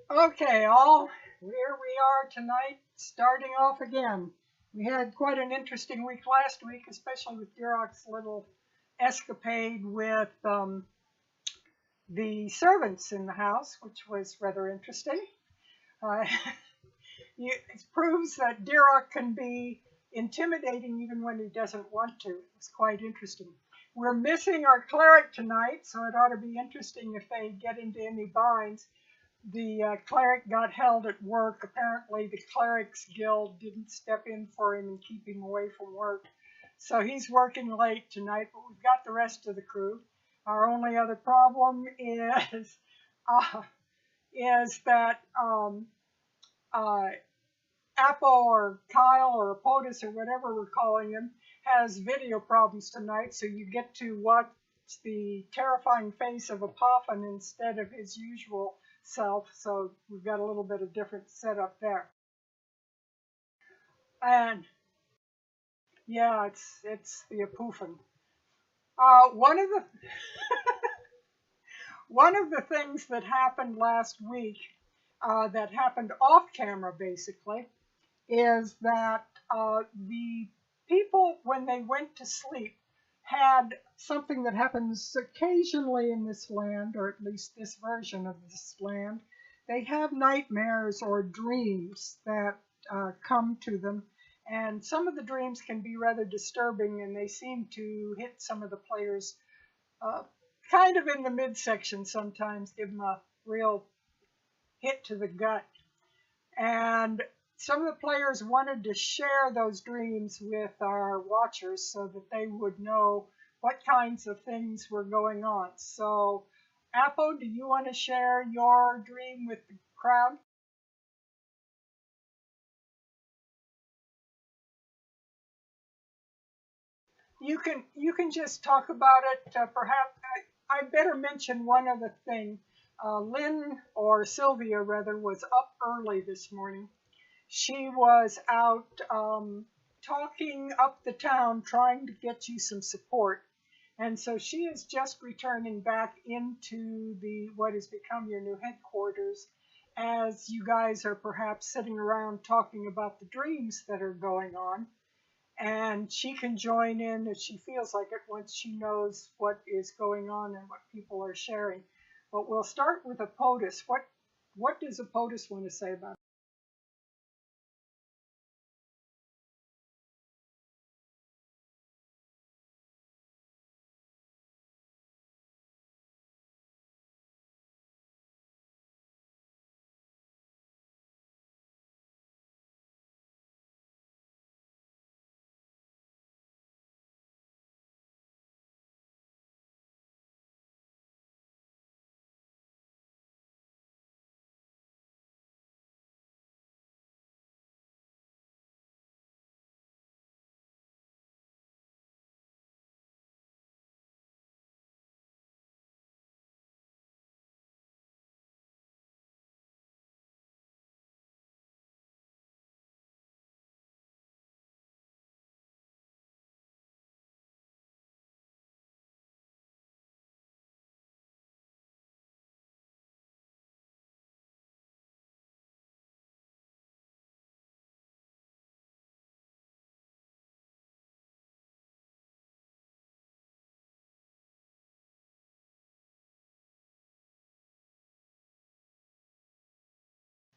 Okay, all here we are tonight, starting off again. We had quite an interesting week last week, especially with Durok's little escapade with the servants in the house, which was rather interesting. Uh, it proves that Durok can be intimidating even when he doesn't want to. It was quite interesting. We're missing our cleric tonight, so it ought to be interesting if they get into any binds. The cleric got held at work. Apparently, the clerics guild didn't step in for him and keep him away from work. So he's working late tonight, but we've got the rest of the crew. Our only other problem uh, is that uh, Apo or Kyle or POTUS or whatever we're calling him has video problems tonight, so you get to watch the terrifying face of Apophon instead of his usual self, so we've got a little bit of different setup there. And yeah, it's the Apophon. One of the one of the things that happened last week, that happened off camera basically, is that the people, when they went to sleep, had something that happens occasionally in this land, or at least this version of this land. They have nightmares or dreams that come to them, and some of the dreams can be rather disturbing, and they seem to hit some of the players uh, kind of in the midsection sometimes, give them a real hit to the gut. And some of the players wanted to share those dreams with our watchers so that they would know what kinds of things were going on. So, Apo, do you want to share your dream with the crowd? You can just talk about it. Perhaps I better mention one other thing. Lynn, or Sylvia rather, was up early this morning. She was out talking up the town, trying to get you some support. And so she is just returning back into the what has become your new headquarters, as you guys are perhaps sitting around talking about the dreams that are going on. And she can join in if she feels like it once she knows what is going on and what people are sharing. But we'll start with a POTUS. What does a POTUS want to say about it?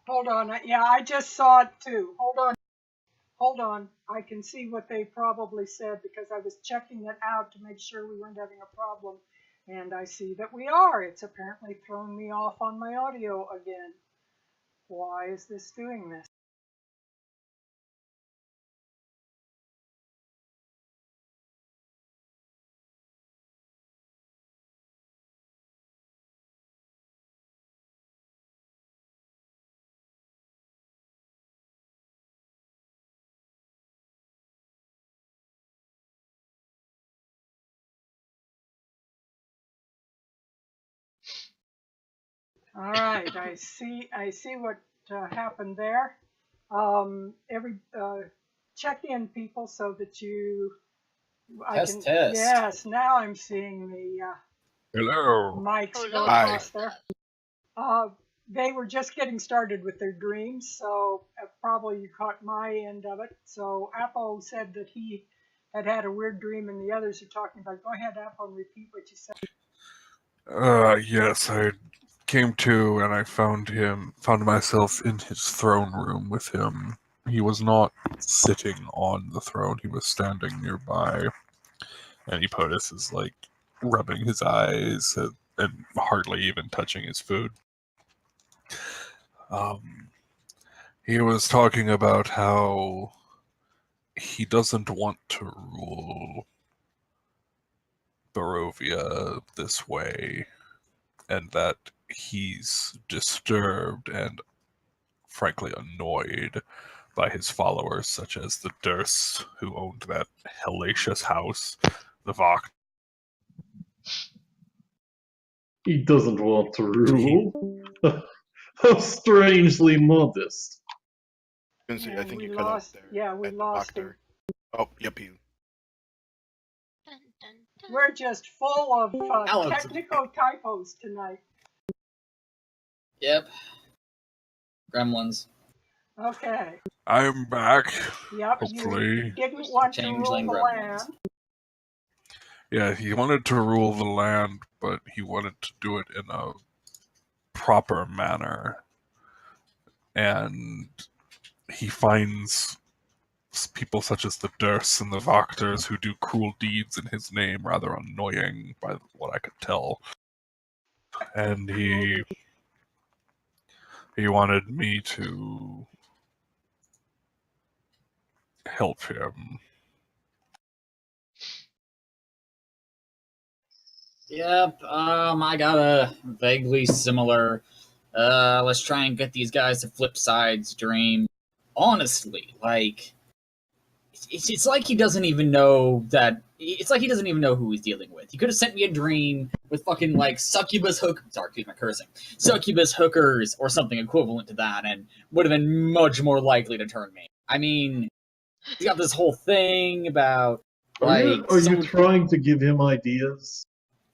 Hold on. Yeah, I just saw it too. Hold on. Hold on. I can see what they probably said because I was checking it out to make sure we weren't having a problem. And I see that we are. It's apparently thrown me off on my audio again. Why is this doing this? All right. I see what happened there. Every check in people so that you I Test, can test. yes, now I'm seeing the Hello. mics Oh go no. Hi. across there. Uh, they were just getting started with their dreams, so probably you caught my end of it. So Apple said that he had had a weird dream, and the others are talking about. Go ahead, Apple, and repeat what you said. Yes, I came to and I found myself in his throne room with him. He was not sitting on the throne, he was standing nearby. And Epodus is like rubbing his eyes and hardly even touching his food. He was talking about how he doesn't want to rule Barovia this way, and that he's disturbed and frankly annoyed by his followers, such as the Durst, who owned that hellacious house, the Vok. He doesn't want to rule. How strangely modest. I think you cut out there. Yeah, we lost him. Oh, yep, you. Dun, dun, dun. We're just full of technical typos tonight. Yep. Gremlins. Okay. I'm back. Yep. Hopefully. You didn't want to rule Changeling the gremlins. land. Yeah, he wanted to rule the land, but he wanted to do it in a proper manner. And he finds people such as the Dursts and the Vokters who do cruel deeds in his name rather annoying by what I could tell. And he wanted me to help him. Yep, I got a vaguely similar, let's try and get these guys to flip sides dream. Honestly, like, it's like he doesn't even know that, it's like he doesn't even know who he's dealing with. He could have sent me a dream with fucking, like, succubus hookers or something equivalent to that, and would have been much more likely to turn me. I mean, he's got this whole thing about, like... Are you trying to give him ideas?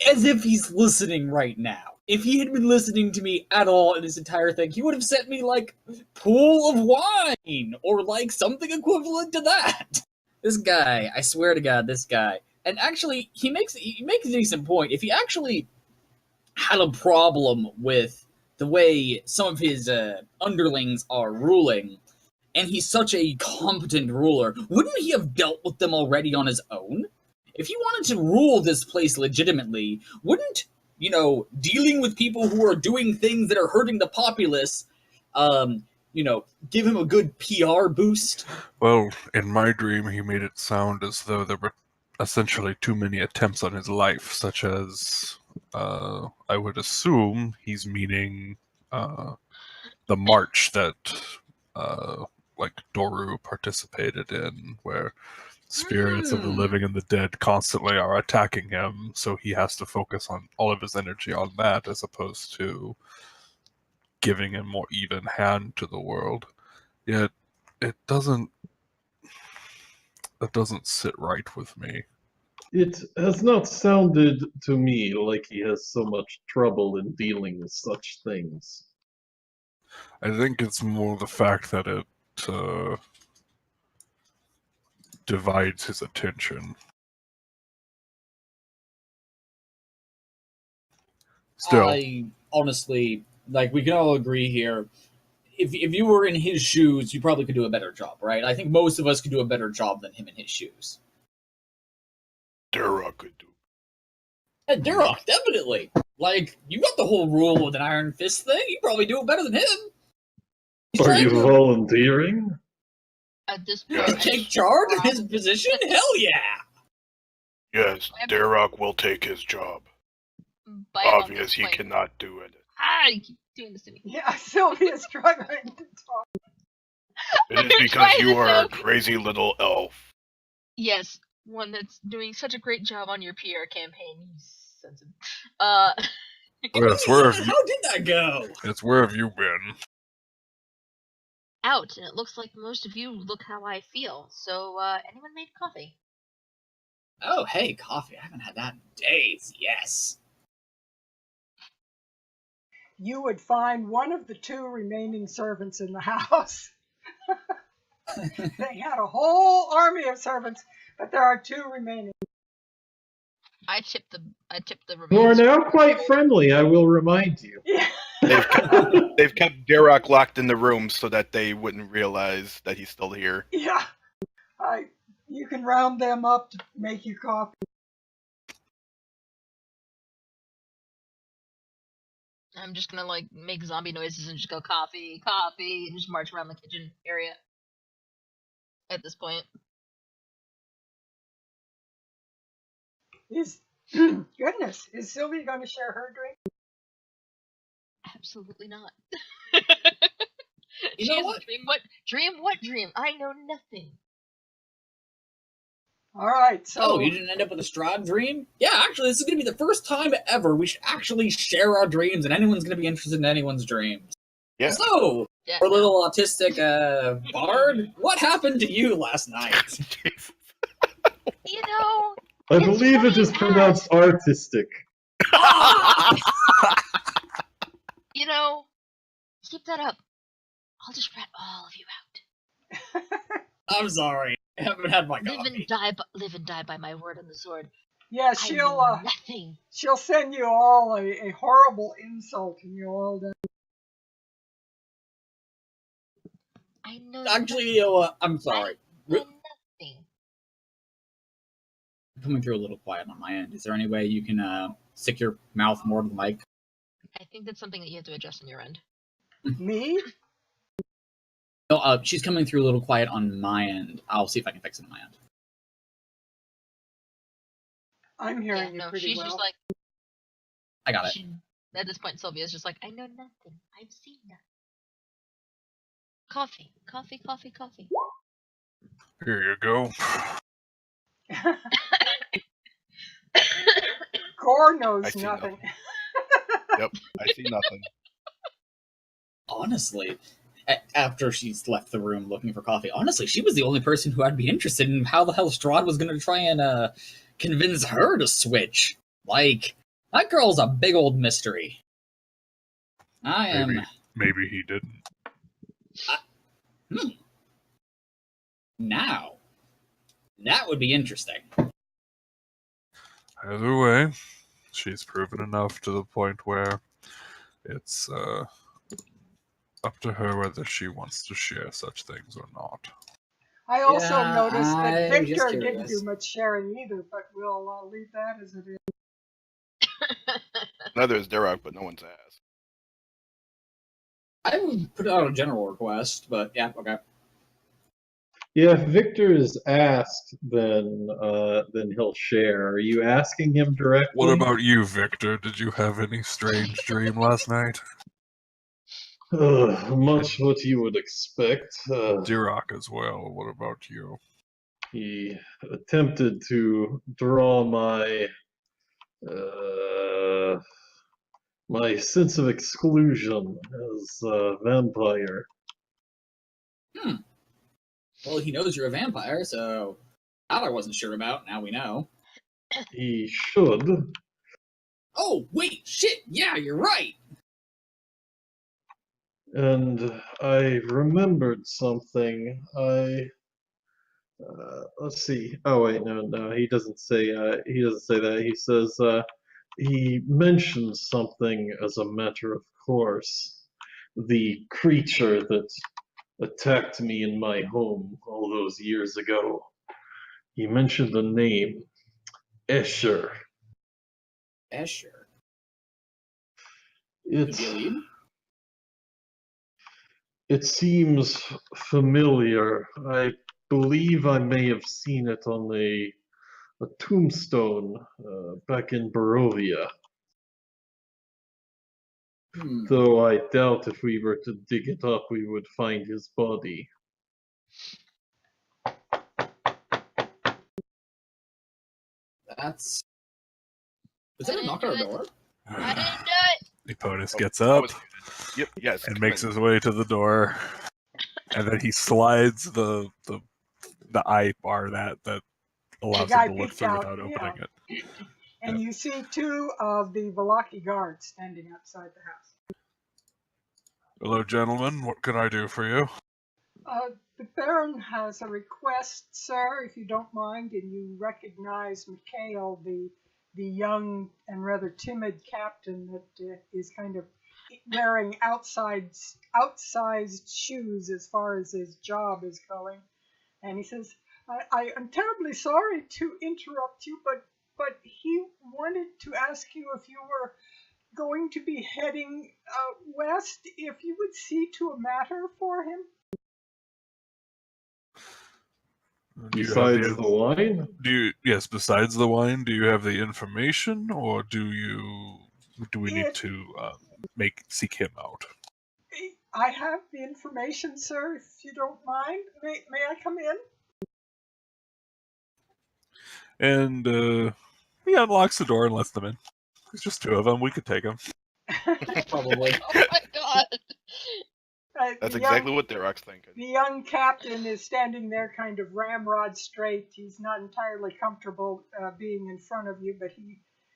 As if he's listening right now. If he had been listening to me at all in this entire thing, he would have sent me, like, pool of wine, or, like, something equivalent to that. This guy, I swear to God, this guy. And actually, he makes a decent point. If he actually had a problem with the way some of his underlings are ruling, and he's such a competent ruler, wouldn't he have dealt with them already on his own? If he wanted to rule this place legitimately, wouldn't, dealing with people who are doing things that are hurting the populace, give him a good PR boost? Well, in my dream, he made it sound as though there were essentially too many attempts on his life, such as, I would assume he's meaning the march that, Doru participated in, where spirits of the living and the dead constantly are attacking him, so he has to focus on all of his energy on that as opposed to giving a more even hand to the world. Yet it doesn't sit right with me. It has not sounded to me like he has so much trouble in dealing with such things. I think it's more the fact that it divides his attention. Still, I honestly, we can all agree here, if you were in his shoes, you probably could do a better job, right? I think most of us could do a better job than him in his shoes. Durok could do. Yeah, Durok, definitely. You got the whole rule with an iron fist thing. You probably do it better than him. Are you volunteering? At this Yeah. point, take charge of his position? Hell yeah! Yes, Durok will take his job. Obvious he cannot do it. You keep doing this to me. Yeah, Sylvia's struggling to talk. It is because you are a crazy little elf. Yes, one that's doing such a great job on your PR campaign. You sensitive. yes, where have you, How did that go? it's where have you been? Out, and it looks like most of you look how I feel. So, anyone made coffee? Oh, hey, coffee. I haven't had that in days. Yes. you would find one of the 2 remaining servants in the house. They had a whole army of servants, but there are 2 remaining. I tip the Who are remaining. now quite friendly, I will remind you. Yeah. They've kept Darok locked in the room so that they wouldn't realize that he's still here. Yeah. You can round them up to make you coffee. I'm just gonna like make zombie noises and just go coffee, coffee, and just march around the kitchen area. At this point, Goodness, is Sylvia going to share her drink? absolutely not. You She know has what? a dream. What dream? What dream? I know nothing. All right, so Oh, you didn't end up with a Strahd dream? Yeah, actually, this is going to be the first time ever we should actually share our dreams, and anyone's going to be interested in anyone's dreams. Yeah. So, Yeah, our little autistic bard, what happened to you last night? you know, I It's believe funny it is you pronounced artistic. you know, keep that up. I'll just rat all of you out. I'm sorry. I haven't had my Live coffee. and die by my word on the sword. yeah, I know nothing. she'll send you all a horrible insult, and you'll all die. I know Actually, you know what? I'm sorry. I know nothing. Coming through a little quiet on my end. Is there any way you can stick your mouth more to the mic? I think that's something that you have to adjust on your end. Me? No, she's coming through a little quiet on my end. I'll see if I can fix it on my end. I'm Yeah, hearing you no, pretty she's well. just like I got it. at this point, Sylvia's just like, I know nothing. I've seen nothing. Coffee, coffee, coffee, coffee. Here you go. Gore I knows see nothing. Yep, I see nothing. Honestly, after she's left the room looking for coffee, honestly, she was the only person who I'd be interested in how the hell Strahd was going to try and convince her to switch. Like, that girl's a big old mystery. I am... Maybe he didn't. Now, that would be interesting. Either way, she's proven enough to the point where it's up to her whether she wants to share such things or not. I also Yeah, noticed that I'm just Victor didn't curious. do much sharing either, but we'll leave that as it is. Neither is Darok, but no one's asked. I would put out a general request, but yeah, okay. Yeah, if Victor is asked, then he'll share. Are you asking him directly? What about you, Victor? Did you have any strange dream last night? Much what you would expect. Dirok as well. What about you? He attempted to draw my sense of exclusion as a vampire. Well, he knows you're a vampire, so that I wasn't sure about. Now we know. He should. Oh, wait, shit, yeah, you're right. And I remembered something. Let's see. Oh wait, no, he doesn't say. He doesn't say that. He says he mentions something as a matter of course. The creature that attacked me in my home all those years ago. He mentioned the name Escher. Escher. It's, Could be a lead? it seems familiar. I believe I may have seen it on a tombstone back in Barovia. Though I doubt if we were to dig it up, we would find his body. That's... Was that a knock on our door? I didn't do it. Eponus gets That up was- Yep, yes. and come makes in. his way to the door, and then he slides the eye bar that allows guy him to look peeked through out, without opening it. And you see 2 of the Velaki guards standing outside the house. Hello, gentlemen. What can I do for you? The Baron has a request, sir, if you don't mind, and you recognize Mikhail, the young and rather timid captain that is kind of wearing outsized shoes as far as his job is going. And he says, I'm terribly sorry to interrupt you, but he wanted to ask you if you were going to be heading west, if you would see to a matter for him. Besides the wine? Yes, besides the wine, do you have the information, or do we need to seek him out? I have the information, sir, if you don't mind. May I come in? And he unlocks the door and lets them in. There's just two of them. We could take them. Probably. Oh my god. That's exactly what Derok's thinking. The young captain is standing there kind of ramrod straight. He's not entirely comfortable being in front of you, but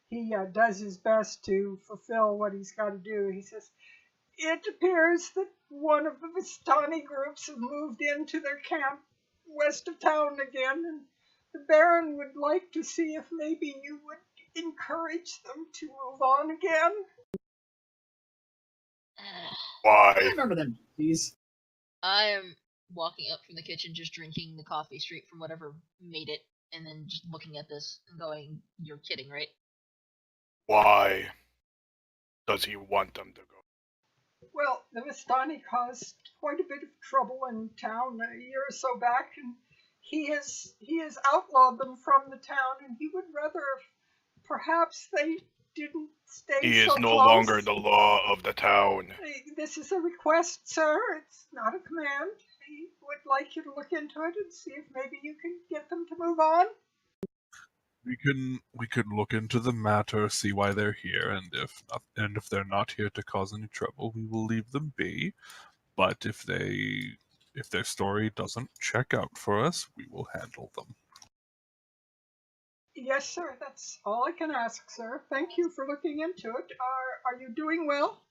he does his best to fulfill what he's got to do. He says, it appears that one of the Vistani groups have moved into their camp west of town again, and the Baron would like to see if maybe you would encourage them to move on again. Why? I remember them, please. I am walking up from the kitchen, just drinking the coffee straight from whatever made it, and then just looking at this and going, "You're kidding, right?" Why does he want them to go? Well, the Vistani caused quite a bit of trouble in town a year or so back, and he has outlawed them from the town, and he would rather perhaps they didn't stay He so is no close. longer the law of the town. This is a request, sir. It's not a command. He would like you to look into it and see if maybe you can get them to move on. We can look into the matter, see why they're here, and if they're not here to cause any trouble, we will leave them be. But if their story doesn't check out for us, we will handle them. Yes, sir. That's all I can ask, sir. Thank you for looking into it. Are you doing well?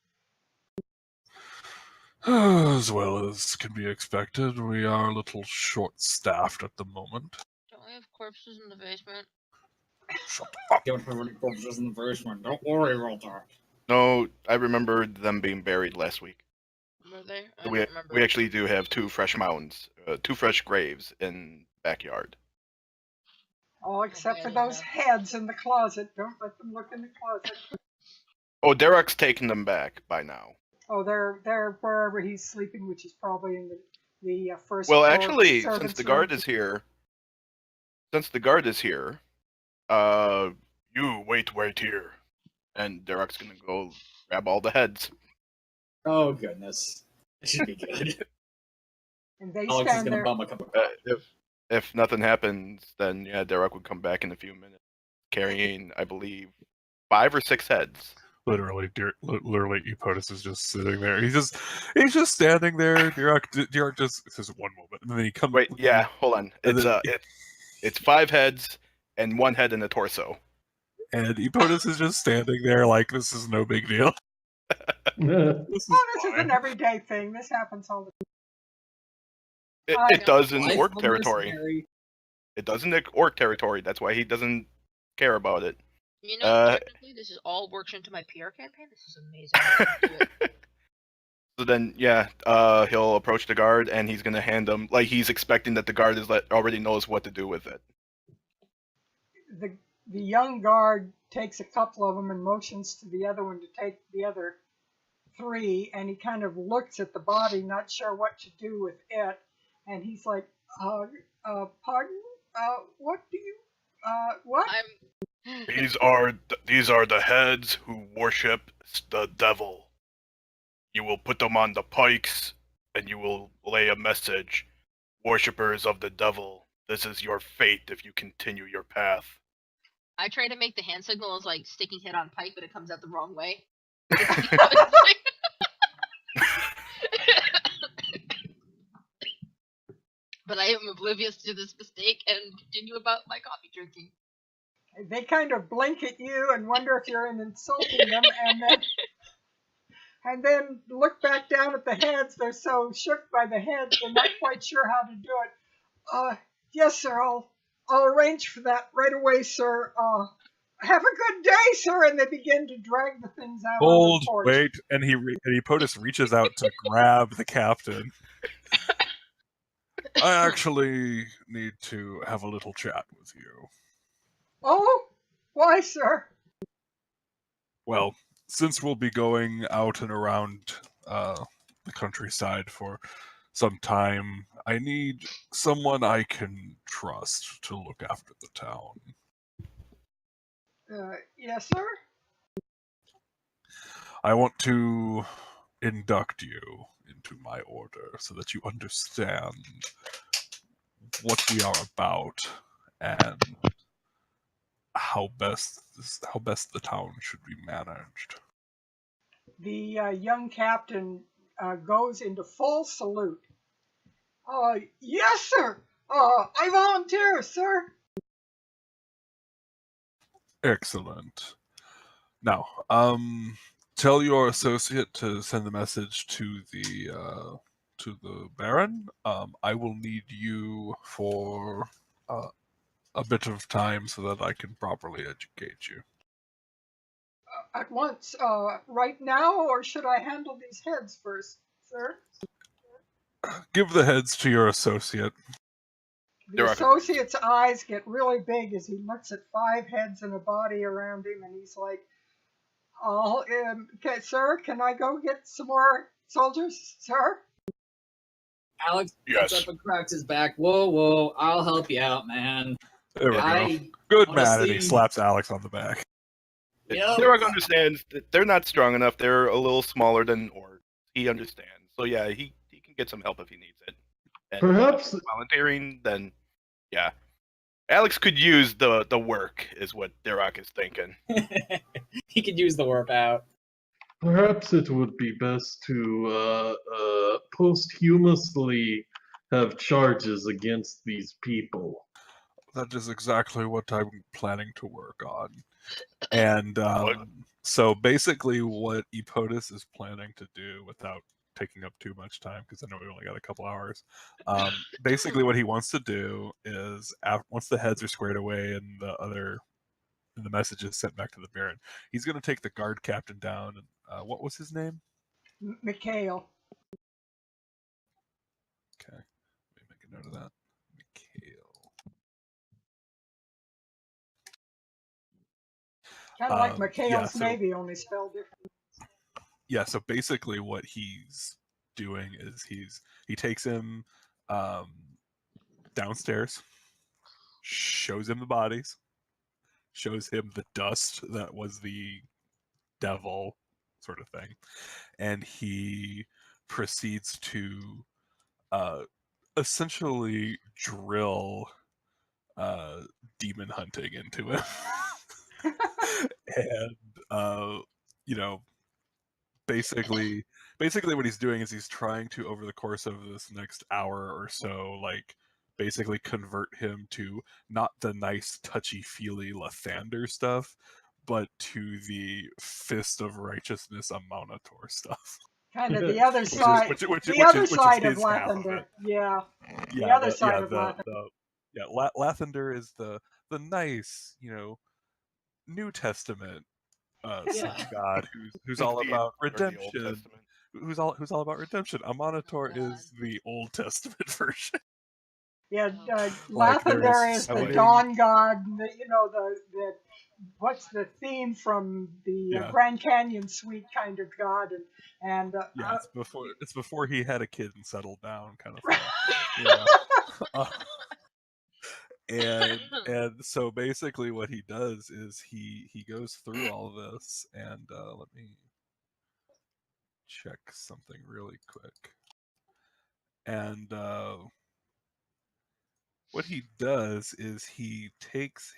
As well as can be expected. We are a little short-staffed at the moment. Don't we have corpses in the basement? Shut up. Don't have any corpses in the basement. Don't worry about that. No, I remember them being buried last week. Were they? I We don't remember. we actually do have two fresh mounds, two fresh graves in backyard. All except Okay, for I don't those know. heads in the closet. Don't let them look in the closet. Oh, Derok's taken them back by now. Oh, they're wherever he's sleeping, which is probably in the first Well, floor actually, servants' since the room. guard is here, you wait here, and Derok's gonna go grab all the heads. Oh, goodness. That should be good. And they Alex is stand gonna there. bum a cup of If nothing happens, then yeah, Derok would come back in a few minutes, carrying, I believe, 5 or 6 heads. Literally, Epotus is just sitting there. He's just standing there. Derok just says one moment, and then he comes. Wait, yeah, hold on. And It's 5 heads and 1 head in the torso. And Epotus is just standing there like this is no big deal. This This is an everyday thing. This happens all the time. It does in life orc of a territory. mercenary. It does in orc territory. That's why he doesn't care about it. You know, technically, this is all works into my PR campaign. This is amazing. So then, yeah, he'll approach the guard, and he's gonna hand them like he's expecting that the guard already knows what to do with it. The young guard takes a couple of them and motions to the other one to take the other 3, and he kind of looks at the body, not sure what to do with it, and he's like, pardon? What do you, what? These are the heads who worship the devil. You will put them on the pikes, and you will lay a message. Worshippers of the devil, this is your fate if you continue your path. I try to make the hand signal as like sticking head on pike, but it comes out the wrong way. But I am oblivious to this mistake and continue about my coffee drinking. They kind of blink at you and wonder if you're insulting them, and then look back down at the heads. They're so shook by the heads, they're not quite sure how to do it. Yes, sir, I'll arrange for that right away, sir. Have a good day, sir. And they begin to drag the things out on Hold, the porch. wait, and Epotus reaches out to grab the captain. I actually need to have a little chat with you. Oh, why, sir? Well, since we'll be going out and around the countryside for some time, I need someone I can trust to look after the town. Yes, sir. I want to induct you into my order so that you understand what we are about and how best the town should be managed. The young captain goes into full salute. Yes, sir. I volunteer, sir. Excellent. Now, tell your associate to send the message to the Baron. I will need you for a bit of time so that I can properly educate you. At once, right now, or should I handle these heads first, sir? Give the heads to your associate. The associate's eyes get really big as he looks at 5 heads and a body around him, and he's like, okay, sir, can I go get some more soldiers, sir? Alex Yes. gets up and cracks his back. Whoa, I'll help you out, man. There we go. I Good man, and honestly- he slaps Alex on the back. Yep. Derek understands that they're not strong enough. They're a little smaller than Orc. He understands. So yeah, he can get some help if he needs it. And Perhaps volunteering, then yeah. Alex could use the work, is what Derek is thinking. He could use the workout. Perhaps it would be best to posthumously have charges against these people. That is exactly what I'm planning to work on. And so basically what Epotus is planning to do, without taking up too much time, because I know we only got a couple hours, basically what he wants to do is, once the heads are squared away and the message is sent back to the Baron, he's going to take the guard captain down. And what was his name? Mikhail. Okay, let me make a note of that. Mikhail. Kind of like Mikhail's yeah, so- Navy, only spelled different. Yeah, so basically what he's doing is he takes him downstairs, shows him the bodies, shows him the dust that was the devil sort of thing, and he proceeds to essentially drill demon hunting into him. And basically what he's doing is he's trying to, over the course of this next hour or so, like basically convert him to not the nice touchy-feely Lathander stuff, but to the Fist of Righteousness Amonator stuff. Kind of the other side. The other side of Lathander. Yeah. The other side of Lathander. Lathander is the nice, New Testament son of God who's all about redemption. Who's all about redemption. Amonator is the Old Testament version. Yeah, Like, Lathander is the like- dawn god. The what's the theme from the Grand Canyon Suite kind of god, and yeah, it's before he had a kid and settled down, kind of thing. And so basically what he does is he goes through all this, and let me check something really quick. And what he does is he takes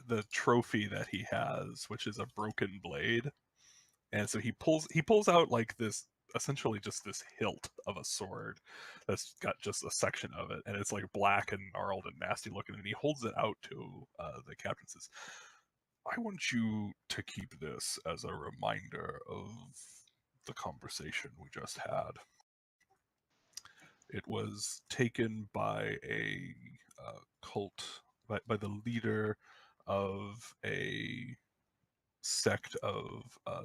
the trophy that he has, which is a broken blade, and so he pulls out like this, essentially just this hilt of a sword that's got just a section of it, and it's like black and gnarled and nasty looking, and he holds it out to the captain and says, I want you to keep this as a reminder of the conversation we just had. It was taken by a cult, by the leader of a sect of a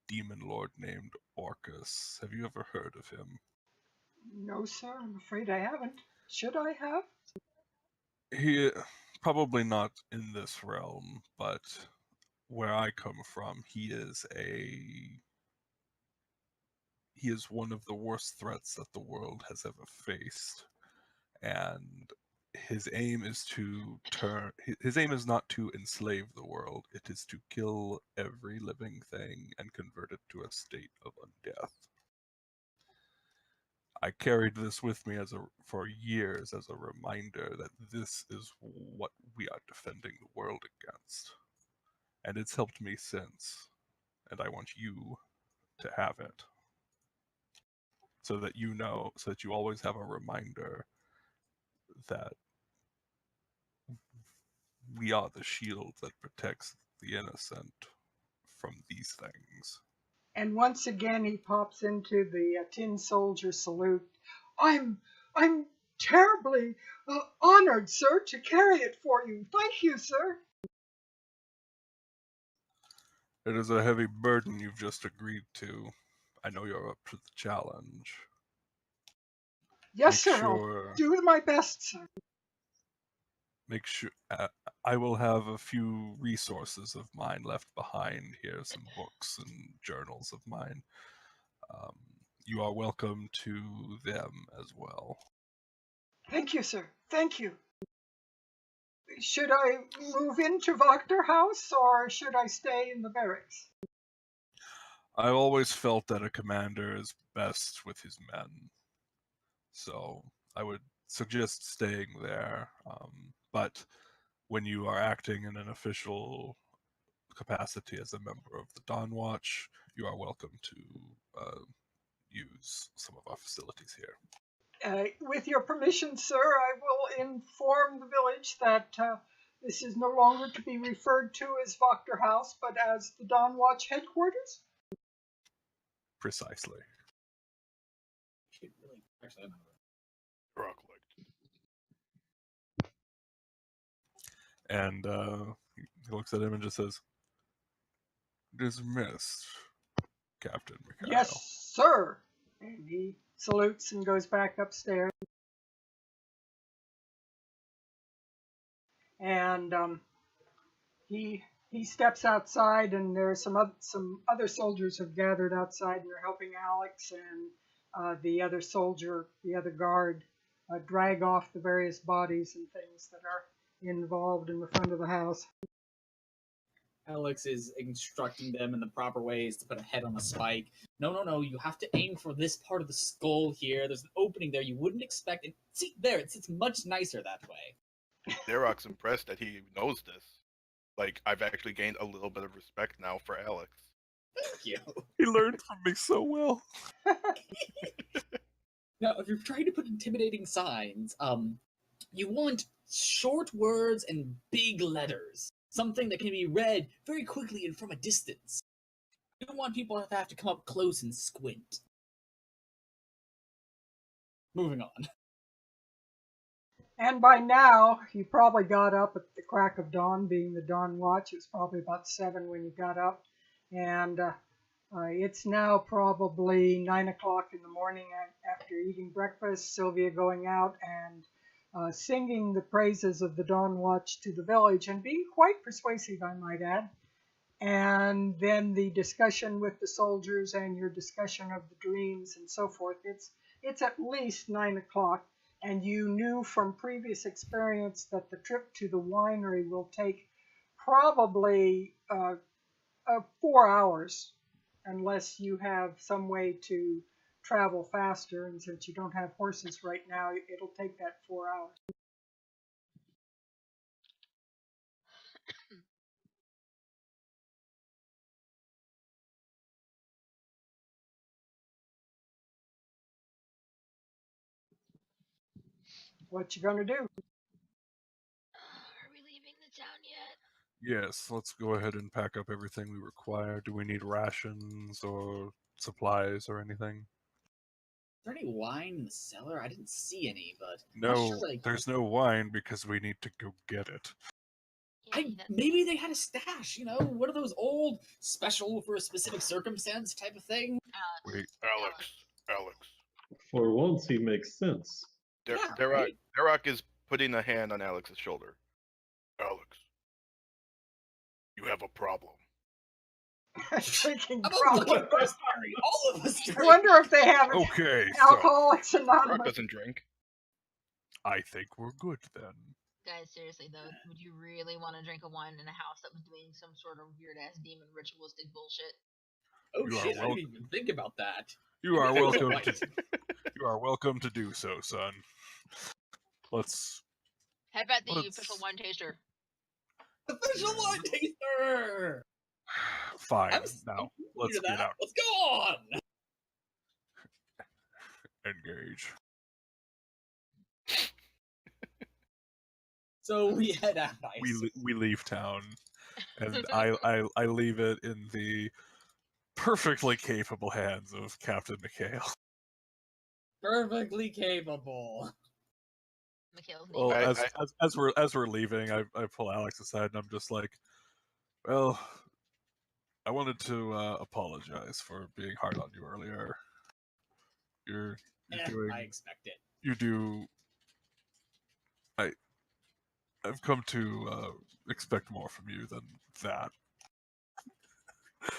demon lord named Orcus. Have you ever heard of him? No, sir, I'm afraid I haven't. Should I have? He probably not in this realm, but where I come from, he is one of the worst threats that the world has ever faced. And his aim is not to enslave the world, it is to kill every living thing and convert it to a state of undeath. I carried this with me for years as a reminder that this is what we are defending the world against. And it's helped me since, and I want you to have it. So that you always have a reminder that we are the shield that protects the innocent from these things. And once again, he pops into the tin soldier salute. I'm terribly honored, sir, to carry it for you. Thank you, sir. It is a heavy burden you've just agreed to. I know you're up to the challenge. Yes, Make sir. sure. I'll do my best, sir. Make sure. I will have a few resources of mine left behind here, some books and journals of mine. You are welcome to them as well. Thank you, sir. Thank you. Should I move into Wachter House or should I stay in the barracks? I've always felt that a commander is best with his men, so I would suggest staying there. But when you are acting in an official capacity as a member of the Dawnwatch, you are welcome to use some of our facilities here. With your permission, sir, I will inform the village that this is no longer to be referred to as Wachter House, but as the Dawnwatch headquarters. Precisely. Should really actually, I don't know. Rock like And he looks at him and just says, "Dismissed, Captain Mikhail." Yes, sir. And he salutes and goes back upstairs. And he steps outside, and there are some other soldiers have gathered outside, and they're helping Alex and the other soldier, the other guard, drag off the various bodies and things that are involved in the front of the house. Alex is instructing them in the proper ways to put a head on a spike. No, you have to aim for this part of the skull here. There's an opening there you wouldn't expect. And see, there, it's much nicer that way. Darok's impressed that he knows this. Like, I've actually gained a little bit of respect now for Alex. Thank you. He learned from me so well. Now, if you're trying to put intimidating signs, you want short words and big letters. Something that can be read very quickly and from a distance. You don't want people to have to come up close and squint. Moving on. And by now, you probably got up at the crack of dawn, being the dawn watch. It was probably about 7 when you got up. And it's now probably 9 o'clock in the morning after eating breakfast, Sylvia going out and singing the praises of the dawn watch to the village and being quite persuasive, I might add. And then the discussion with the soldiers and your discussion of the dreams and so forth. It's at least 9 o'clock. And you knew from previous experience that the trip to the winery will take probably 4 hours, unless you have some way to travel faster. And since you don't have horses right now, it'll take that 4 hours. What you gonna do? Are we leaving the town yet? Yes, let's go ahead and pack up everything we require. Do we need rations or supplies or anything? Is there any wine in the cellar? I didn't see any, but No, not sure that there's no wine because we need to go get it. Yeah, that's- maybe they had a stash. One of those old special for a specific circumstance type of thing. Wait, Alex. For once, he makes sense. Der- Yeah, Derek, right? Derek is putting a hand on Alex's shoulder. Alex, you have a problem. Drinking I'm a problem. fucking mercenary. All of us I drink. wonder if they have okay, so Alcoholics Derek Anonymous. doesn't drink. I think we're good then. Guys, seriously though, would you really want to drink a wine in a house that was doing some sort of weird ass demon ritualistic bullshit? Oh You are shit! I welcome. didn't even think about that. You are welcome Right. to. You are welcome to do so, son. Let's. How about the Let's- official wine taster? Official wine taster. Fine. I'm Now I'm let's into get that. out. Let's go on. Engage. So we head out. We leave town, and I leave it in the perfectly capable hands of Captain McHale. Perfectly capable. Mikhail's Well, name. as we're leaving, I pull Alex aside and I'm just like, well, I wanted to apologize for being hard on you earlier. You're doing. I expect it. You do. I've come to expect more from you than that.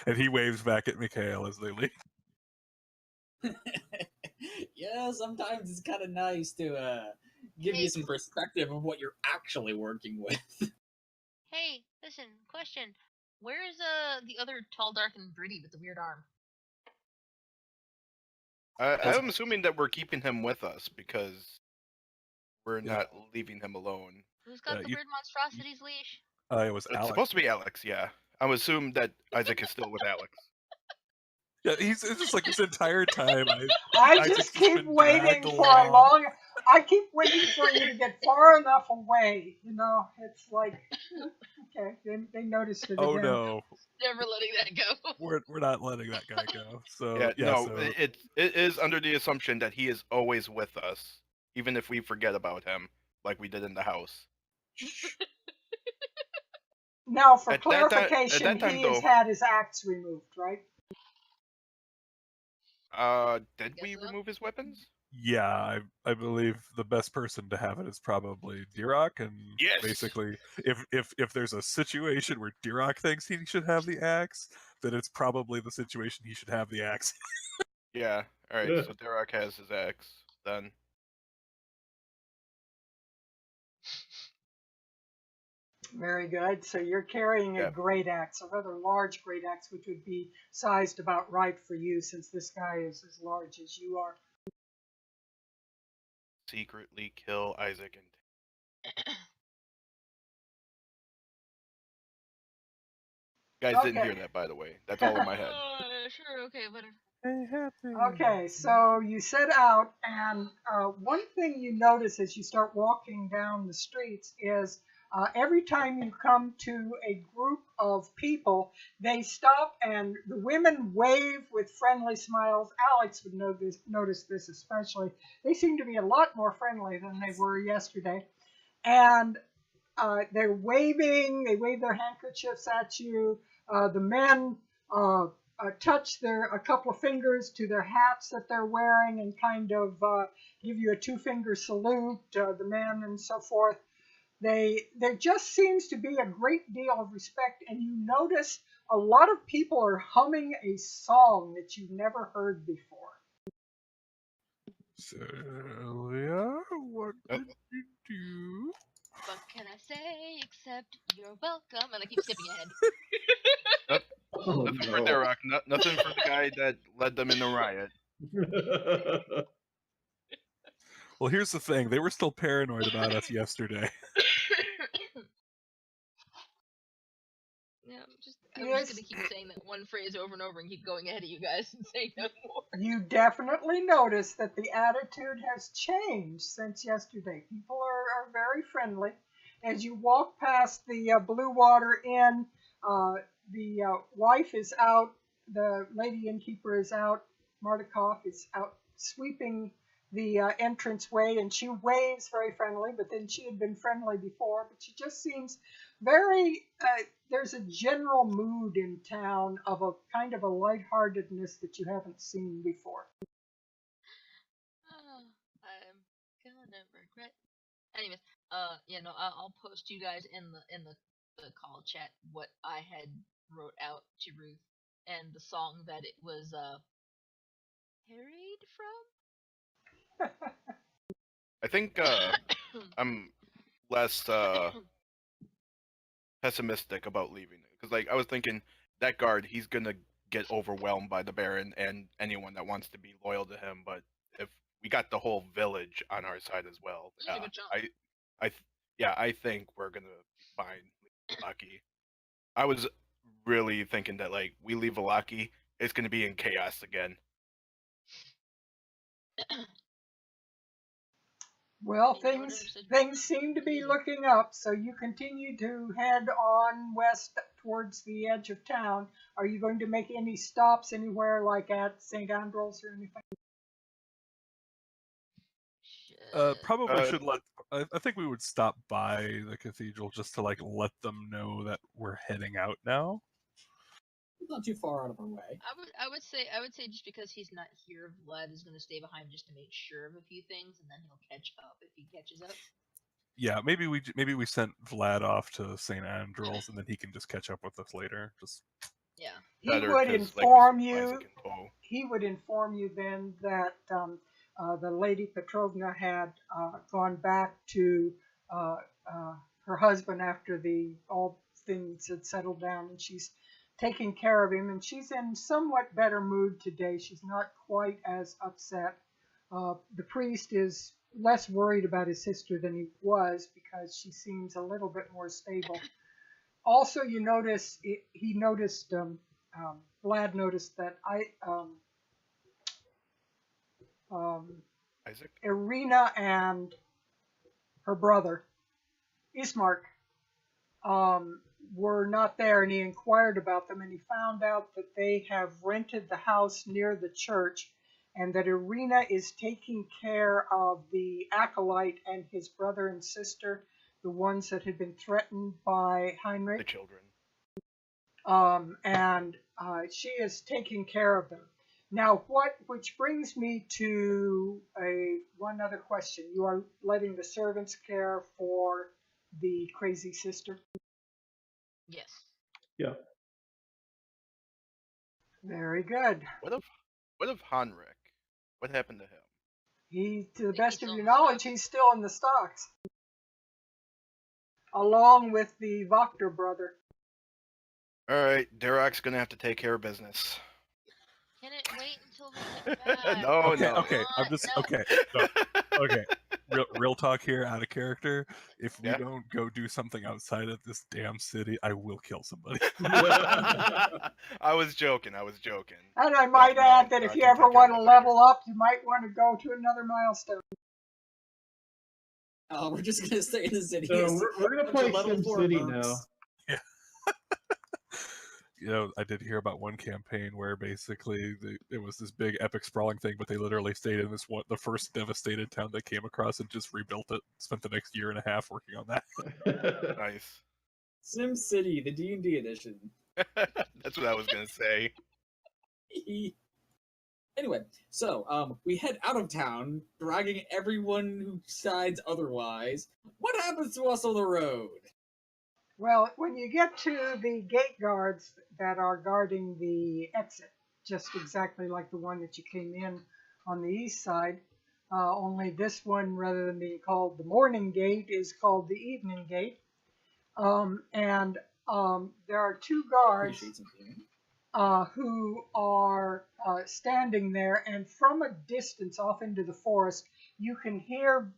And he waves back at Mikhail as they leave. Yeah, sometimes it's kind of nice to give you some perspective of what you're actually working with. Hey, listen, question. Where is the other tall, dark, and broody with the weird arm? I'm assuming that we're keeping him with us because we're not leaving him alone. Who's got the weird monstrosity's leash? It was It's Alex. supposed to be Alex, yeah. I'm assuming that Isaac is still with Alex. Yeah, it's just like this entire time. I just keep waiting for a long. I keep waiting for you to get far enough away. It's like, okay, they noticed it Oh again. no, Never letting that go. we're not letting that guy go. So No, it is under the assumption that he is always with us, even if we forget about him, like we did in the house. Now, for At that clarification, time, he though- has had his axe removed, right? Did we so. remove his weapons? yeah, I believe the best person to have it is probably Dirok, and Yes. basically, if there's a situation where Dirok thinks he should have the axe, then it's probably the situation he should have the axe. Yeah. All right. Yeah. So Derek has his axe then. Very good. So you're carrying a Yeah. great axe, a rather large great axe, which would be sized about right for you, since this guy is as large as you are. Secretly kill Isaac and. Guys didn't Okay. hear that, by the way. That's all in my head. Sure, okay, whatever. Okay, so you set out, and one thing you notice as you start walking down the streets is every time you come to a group of people, they stop and the women wave with friendly smiles. Alex would notice this especially. They seem to be a lot more friendly than they were yesterday. And they're waving, they wave their handkerchiefs at you. The men touch a couple of fingers to their hats that they're wearing and kind of give you a two-finger salute, the men and so forth. There just seems to be a great deal of respect, and you notice a lot of people are humming a song that you've never heard before. Celia, what did you do? What can I say except you're welcome? And I keep skipping ahead. Oh, Nothing no. for Derek. Nothing for the guy that led them in the riot. Well, here's the thing. They were still paranoid about us yesterday. Yeah, I'm Yes. just gonna keep saying that one phrase over and over and keep going ahead of you guys and saying no more. You definitely notice that the attitude has changed since yesterday. People are very friendly. As you walk past the Blue Water Inn, the wife is out, the lady innkeeper is out, Mardukov is out sweeping the entranceway, and she waves very friendly, but then she had been friendly before, but she just seems very, there's a general mood in town of a kind of a lightheartedness that you haven't seen before. Oh, I'm gonna regret. Anyways, yeah, no, I'll post you guys in the call chat what I had wrote out to Ruth and the song that it was parried from. I think I'm less pessimistic about leaving it because, like, I was thinking that guard, he's gonna get overwhelmed by the Baron and anyone that wants to be loyal to him. But if we got the whole village on our side as well, That's a good chunk. I think we're gonna be fine. Lucky. I was really thinking that, like, we leave Valaki, it's gonna be in chaos again. Well, Maybe order things seem to be easy. looking up, so you continue to head on west towards the edge of town. Are you going to make any stops anywhere, like at St. Andrews or anything? Probably should let. I think we would stop by the cathedral just to like let them know that we're heading out now. It's not too far out of our way. I would say just because he's not here, Vlad is gonna stay behind just to make sure of a few things, and then he'll catch up if he catches up. Yeah, maybe we sent Vlad off to St. Andrews and then he can just catch up with us later. Just Yeah. He Better, would 'cause, like, inform supplies you. it can tow. He would inform you then that the Lady Petrovna had gone back to her husband after all things had settled down, and she's taking care of him, and she's in somewhat better mood today. She's not quite as upset. The priest is less worried about his sister than he was because she seems a little bit more stable. Also, you notice Vlad noticed that Isaac? Irina and her brother Ismark were not there, and he inquired about them, and he found out that they have rented the house near the church, and that Irina is taking care of the acolyte and his brother and sister, the ones that had been threatened by The Heinrich. children. And she is taking care of them. Now, which brings me to one other question. You are letting the servants care for the crazy sister? Yes. Yeah. Very good. What of Heinrich? What happened to him? He, to the Think best he's of still your in the knowledge, stocks. he's still in the stocks, along with the Wachter brother. Alright, Darok's gonna have to take care of business. Can it wait until we get back? No, okay, no. okay. I'm just No. okay. No, okay. Real talk here, out of character. If we Yeah. don't go do something outside of this damn city, I will kill somebody. I was joking. And I might no, add that I if you can ever take care want of to that later. level up, you might want to go to another milestone. Oh, we're just gonna stay in the city. So we're gonna play Level 4 SimCity monks. now. You know, I did hear about one campaign where basically it was this big epic sprawling thing, but they literally stayed in the first devastated town they came across and just rebuilt it. Spent the next year and a half working on that. Nice. SimCity, the D&D edition. That's what I was gonna say. Anyway, so we head out of town, dragging everyone who decides otherwise. What happens to us on the road? Well, when you get to the gate guards that are guarding the exit, just exactly like the one that you came in on the east side, only this one, rather than being called the morning gate, is called the evening gate. And there are two guards Appreciate some feeling. who are standing there, and from a distance off into the forest, you can hear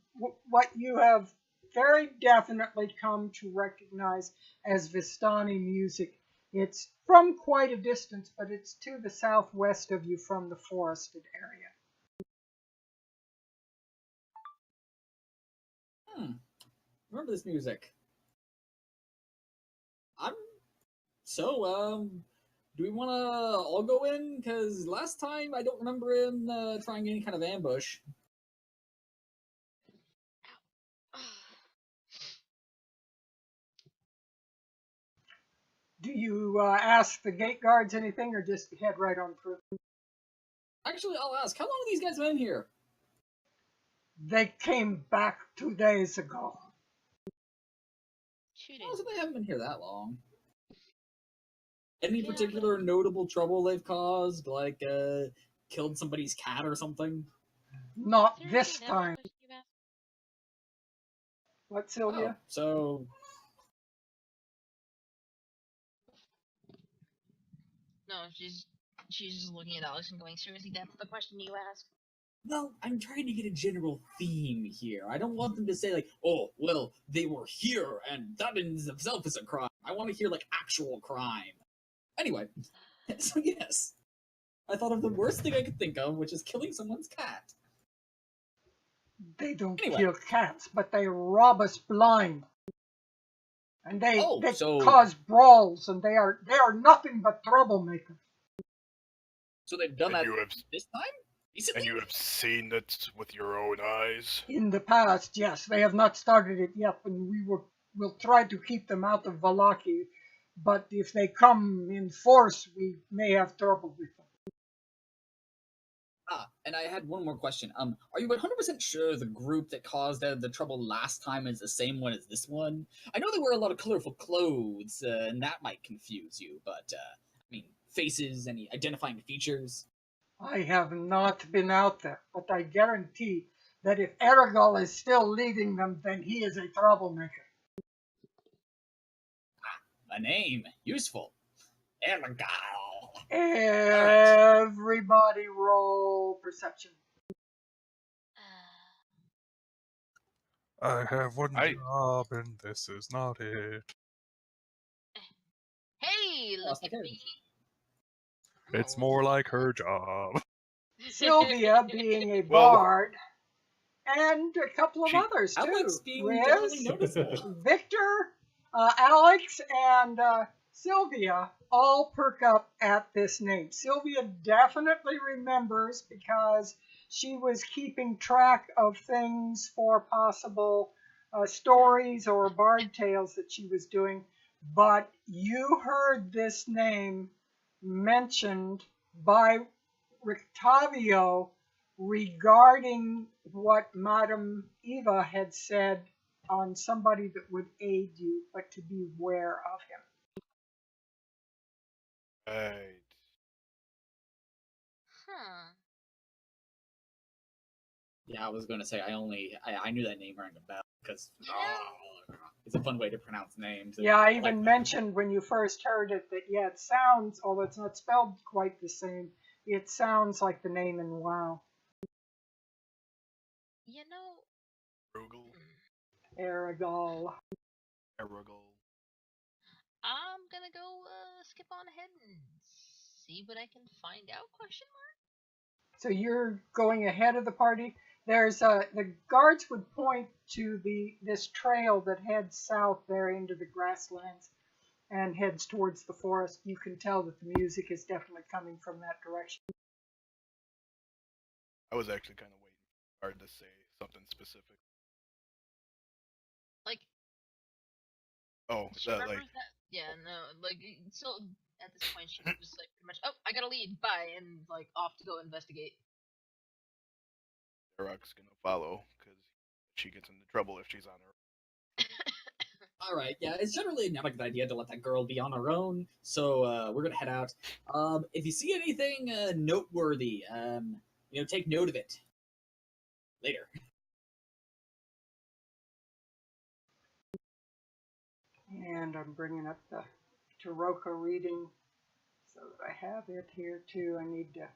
what you have very definitely come to recognize as Vistani music. It's from quite a distance, but it's to the southwest of you from the forested area. Remember this music. So, do we want to all go in? Because last time I don't remember him trying any kind of ambush. Do you ask the gate guards anything, or just head right on through? Actually, I'll ask, how long have these guys been here? They came back 2 days ago. 2 Oh, days. so they haven't been here that long. Any Yeah, particular notable trouble they've caused, like killed somebody's cat or something? Not Is there this anything else time. you've asked? What, Oh, Sylvia? so No, she's just looking at Alex and going, seriously, that's the question you asked? well, I'm trying to get a general theme here. I don't want them to say like, "Oh, well, they were here, and that in itself is a crime." I want to hear like actual crime. Anyway, so yes, I thought of the worst thing I could think of, which is killing someone's cat. They don't Anyway. kill cats, but they rob us blind. And they so cause brawls, and they are nothing but troublemakers. so they've done And that you have this time? Recently? and you have seen it with your own eyes. In the past, yes, they have not started it yet, and we'll try to keep them out of Valaki. But if they come in force, we may have trouble with them. And I had one more question. Are you 100% sure the group that caused the trouble last time is the same one as this one? I know they wear a lot of colorful clothes, and that might confuse you, but, I mean, faces, any identifying features? I have not been out there, but I guarantee that if Aragol is still leading them, then he is a troublemaker. A name. Useful. Ergal. Everybody roll perception. I have one I- job, and this is not it. Hey, look Lost at my me. It's more like her job. Sylvia being a Well- bard, and a couple of She- others too. Alex being generally Riz, noticeable. Victor, Alex, and Sylvia all perk up at this name. Sylvia definitely remembers because she was keeping track of things for possible stories or bard tales that she was doing. But you heard this name mentioned by Rictavio regarding what Madame Eva had said on somebody that would aid you, but to beware of him. Right. Huh. Yeah, I was going to say, I knew that name rang a bell, because Yeah. it's a fun way to pronounce names. Yeah, I like even that. mentioned when you first heard it that, yeah, it sounds, although it's not spelled quite the same, it sounds like the name in WoW. You know, Frugal. Aragal. Aragol. I'm gonna go skip on ahead and see what I can find out, question mark? So you're going ahead of the party. There's the guards would point to this trail that heads south there into the grasslands and heads towards the forest. You can tell that the music is definitely coming from that direction. I was actually kind of waiting for her to say something specific. Like, Oh, she that remembers like that? Yeah, no, like, so at this point she was just like, pretty much, oh, I gotta leave, bye, and like, off to go investigate. Darok's gonna follow because she gets into trouble if she's on her. Alright, yeah, it's generally not a good idea to let that girl be on her own, so we're gonna head out. If you see anything noteworthy, take note of it. Later. And I'm bringing up the Taroka reading so that I have it here too. I need to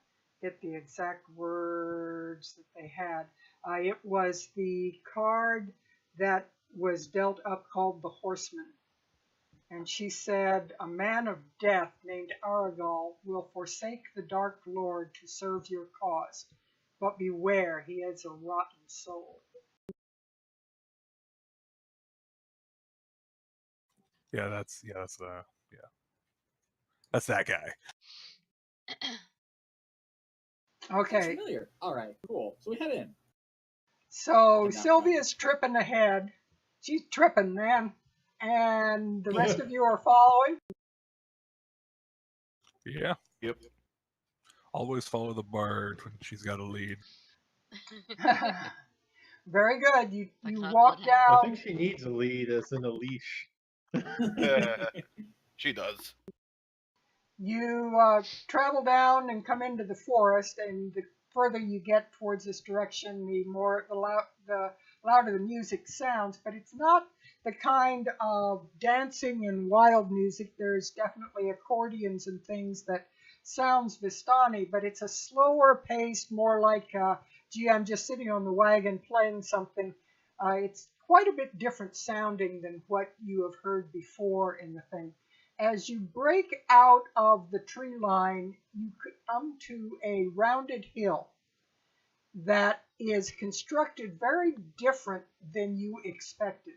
get the exact words that they had. It was the card that was dealt up called the Horseman. And she said, a man of death named Aragal will forsake the Dark Lord to serve your cause. But beware, he has a rotten soul. Yeah, that's yeah. That's that guy. Okay, Familiar. All right, cool. So we head in. so At that Sylvia's tripping ahead. She's tripping, man. And the rest of you are following? Yeah. Yep. Always follow the bard when she's got a lead. Very good. You Like hot walk blood I down. think she needs a lead, as in a leash. She does. You travel down and come into the forest, and the further you get towards this direction, the louder the music sounds. But it's not the kind of dancing and wild music. There's definitely accordions and things that sounds Vistani, but it's a slower paced, more like, gee, I'm just sitting on the wagon playing something. It's quite a bit different sounding than what you have heard before in the thing. As you break out of the tree line, you come to a rounded hill that is constructed very different than you expected.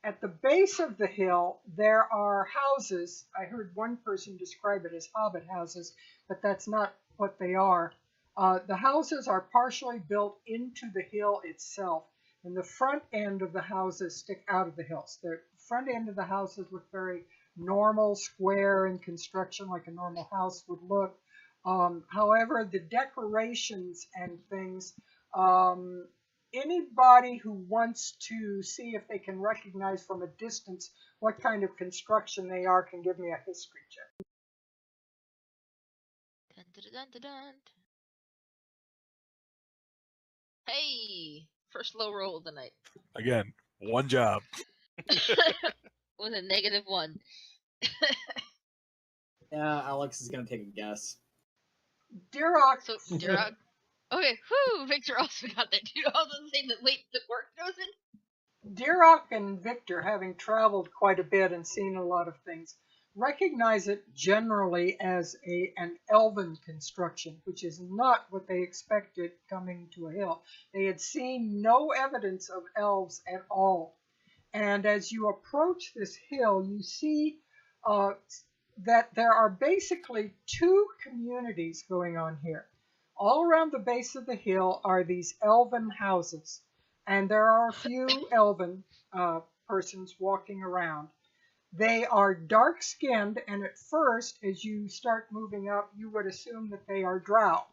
At the base of the hill, there are houses. I heard one person describe it as hobbit houses, but that's not what they are. The houses are partially built into the hill itself, and the front end of the houses stick out of the hills. The front end of the houses look very normal, square in construction, like a normal house would look. However, the decorations and things, anybody who wants to see if they can recognize from a distance what kind of construction they are can give me a history check. Dun, dun, dun, dun, dun. Hey, first low roll of the night. Again, one job. With a -1. Yeah, Alex is gonna take a guess. Duroc, So Duroc. Okay, whoo! Victor also got that. Dude, I was gonna say that. Wait, the work goes in. Duroc and Victor, having traveled quite a bit and seen a lot of things, recognize it generally as an elven construction, which is not what they expected coming to a hill. They had seen no evidence of elves at all. And as you approach this hill, you see that there are basically two communities going on here. All around the base of the hill are these elven houses, and there are a few elven persons walking around. They are dark-skinned, and at first, as you start moving up, you would assume that they are drow.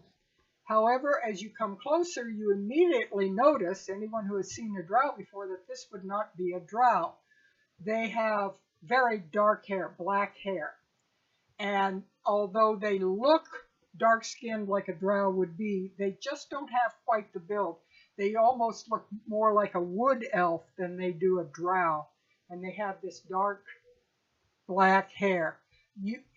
However, as you come closer, you immediately notice, anyone who has seen a drow before, that this would not be a drow. They have very dark hair, black hair. And although they look dark-skinned like a drow would be, they just don't have quite the build. They almost look more like a wood elf than they do a drow. And they have this dark black hair.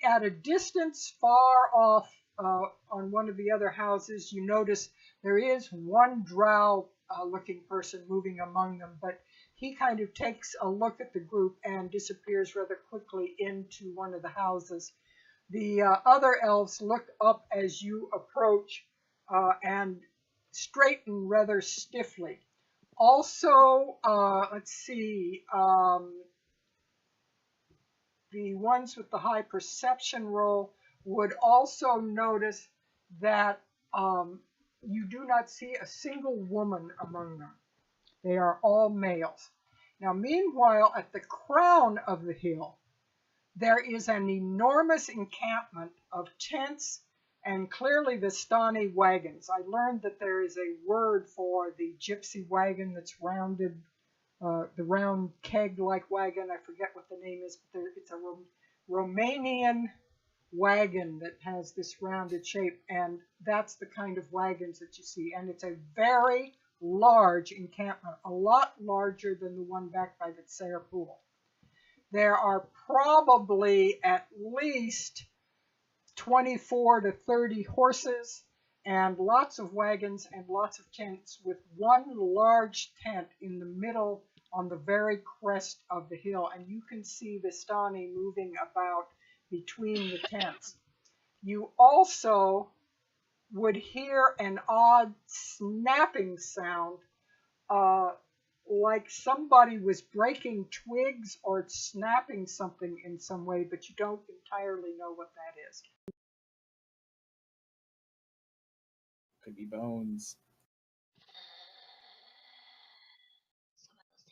At a distance far off on one of the other houses, you notice there is one drow looking person moving among them, but he kind of takes a look at the group and disappears rather quickly into one of the houses. The other elves look up as you approach and straighten rather stiffly. Also, let's see, the ones with the high perception roll would also notice that you do not see a single woman among them. They are all males. Now, meanwhile, at the crown of the hill, there is an enormous encampment of tents and clearly Vistani wagons. I learned that there is a word for the gypsy wagon that's rounded, the round keg-like wagon. I forget what the name is, but it's a Romanian wagon that has this rounded shape, and that's the kind of wagons that you see. And it's a very large encampment, a lot larger than the one back by the Tsar Pool. There are probably at least 24 to 30 horses and lots of wagons and lots of tents, with one large tent in the middle on the very crest of the hill. And you can see Vistani moving about between the tents. You also would hear an odd snapping sound like somebody was breaking twigs or snapping something in some way, but you don't entirely know what that is. Could be bones.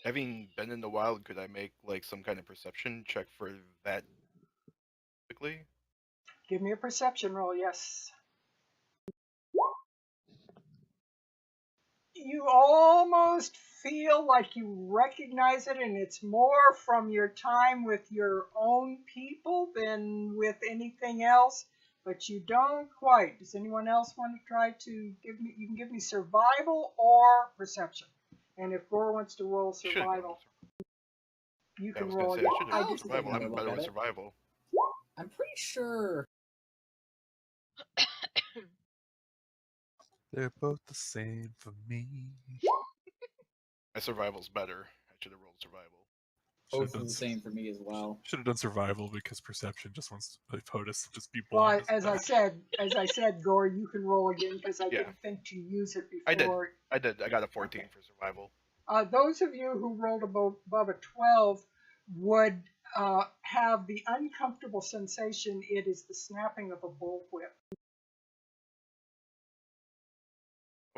Having been in the wild, could I make like some kind of perception check for that quickly? Give me a perception roll, yes. You almost feel like you recognize it, and it's more from your time with your own people than with anything else, but you don't quite. Does anyone else want to try to give me, you can give me survival or perception. And if Gore wants to roll survival, you I can was gonna roll say again. I should I'll have take survival. another I'm look better at with it. survival. I'm pretty sure. They're both the same for me. My survival's better. I should have rolled survival. Both are the same for me as well. Should have done survival because perception just wants to play POTUS and just be Well, blind. as I said, Gore, you can roll again because I didn't think to use it before. I did. I got a 14 for survival. Those of you who rolled above a 12 would have the uncomfortable sensation it is the snapping of a bullwhip.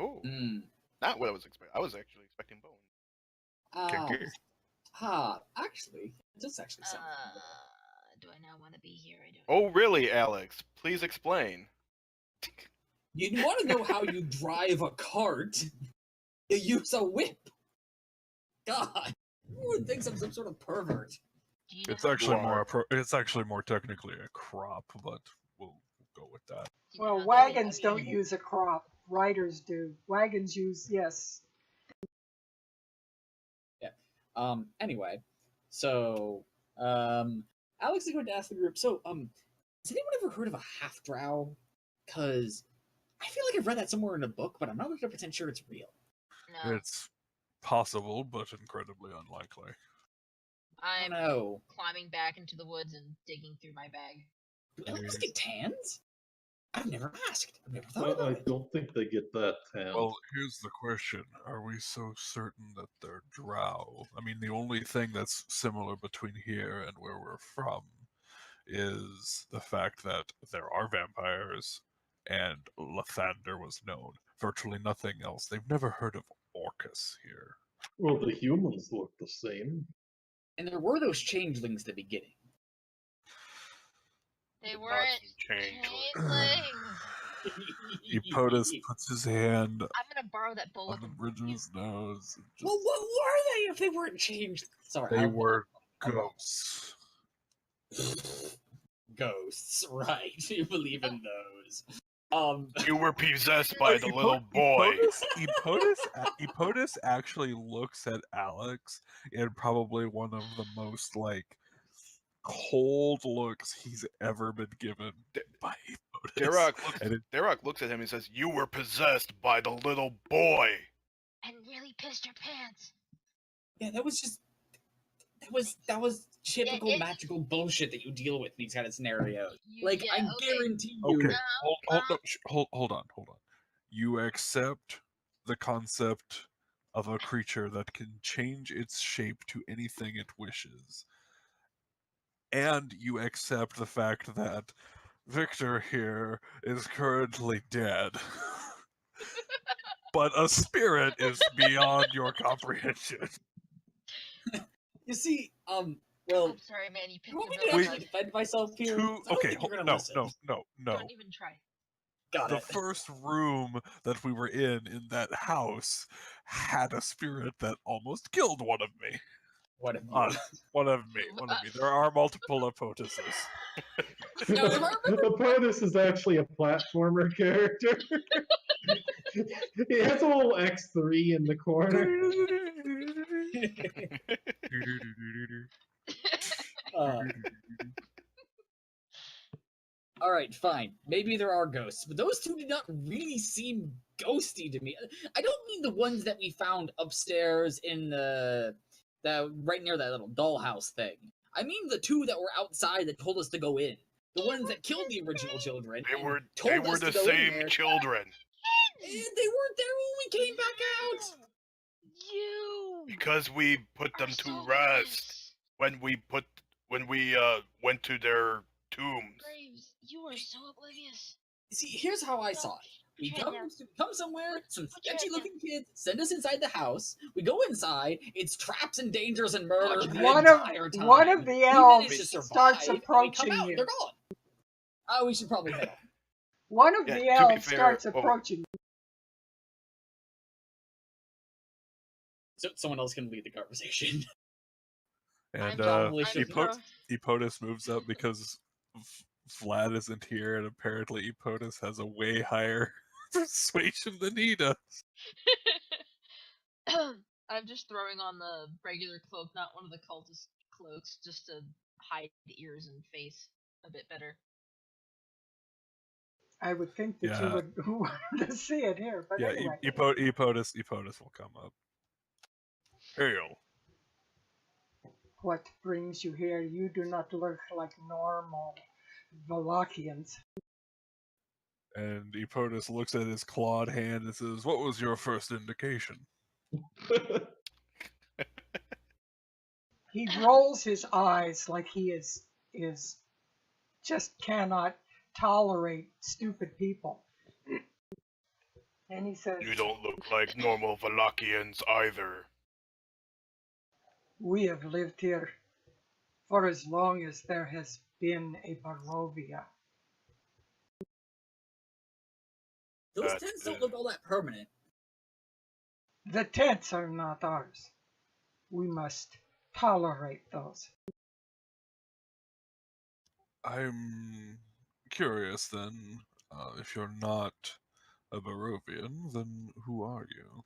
Oh, Hmm. not what I was expecting. I was actually expecting bone. Actually, it does actually sound. Do I now want to be here? I don't. Oh, really, Alex? Please explain. You want to know how you drive a cart? You use a whip. God, who would think I'm some sort of pervert? Do you know It's how actually are. more. It's actually more technically a crop, but we'll go with that. do you know Well, how wagons I don't mean, use a crop. Riders do. Wagons use, yes. Anyway, so, Alex is going to ask the group, so, has anyone ever heard of a half-drow? Because I feel like I've read that somewhere in a book, but I'm not 100% sure it's real. No, It's possible, but incredibly unlikely. I I'm don't know. climbing back into the woods and digging through my bag. Do elves get tans? I've never asked. I've never thought about I it. don't think they get that tan. Well, here's the question: are we so certain that they're drow? I mean, the only thing that's similar between here and where we're from is the fact that there are vampires, and Lathander was known. Virtually nothing else. They've never heard of Orcus here. Well, the humans look the same. And there were those changelings at the beginning. They Did not weren't seem changelings. changelings. Epotus puts his hand I'm gonna borrow that bullet on the from bridge of you. his nose. And just, Well, what were they if they weren't changed? Sorry, they were ghosts. Ghosts, right? You believe in those. You were possessed by the little boy. Epotus actually looks at Alex in probably one of the most cold looks he's ever been given by Epotus. Derek looks at him and says, "You were possessed by the little boy." And really pissed your pants. Yeah, that was typical magical bullshit that you deal with in these kind of scenarios. I guarantee you. Okay, hold on. You accept the concept of a creature that can change its shape to anything it wishes. And you accept the fact that Victor here is currently dead. But a spirit is beyond your comprehension. You see, well, I'm sorry, man. You you picked want me the to villain. actually defend myself here? I don't Okay, think you're gonna no. listen. Don't even try. Got The it. first room that we were in that house had a spirit that almost killed one of me. What have you? One of me. There are multiple Epotuses. Epotus is actually a platformer character. He has a little X3 in the corner. All right, fine. Maybe there are ghosts, but those two did not really seem ghosty to me. I don't mean the ones that we found upstairs in the right near that little dollhouse thing. I mean the two that were outside that told us to go in. The ones that killed the original children. They were told us the to go in same there. children. And they weren't there when we came back out. You. Because we put them are to so rest oblivious. when we went to their tombs. Graves, you are so oblivious. See, here's how I saw it. We Put your hand come somewhere, some Put your sketchy hand down. looking kids send us inside the house. We go inside, it's traps and dangers and murder Put the your entire time. one of the We elves manage to survive, starts and we come approaching out, you. they're gone. Oh, we should probably head on. One of Yeah, the to be elves fair, starts well- approaching you. So someone else can lead the conversation. And John I'm Epotus moves up because Vlad isn't here, and apparently Epotus has a way higher persuasion than he does. I'm just throwing on the regular cloak, not one of the cultist cloaks, just to hide ears and face a bit better. I would think that Yeah. you would want to see it here, but Yeah, anyway. Epotus will come up. Hail. What brings you here? You do not look like normal Valachians. And Epotus looks at his clawed hand and says, "What was your first indication?" He rolls his eyes like he is just cannot tolerate stupid people. And he says, You don't look like normal Valachians either. we have lived here for as long as there has been a Barovia. Those That tents don't is- look all that permanent. The tents are not ours. We must tolerate those. I'm curious then, if you're not a Barovian, then who are you?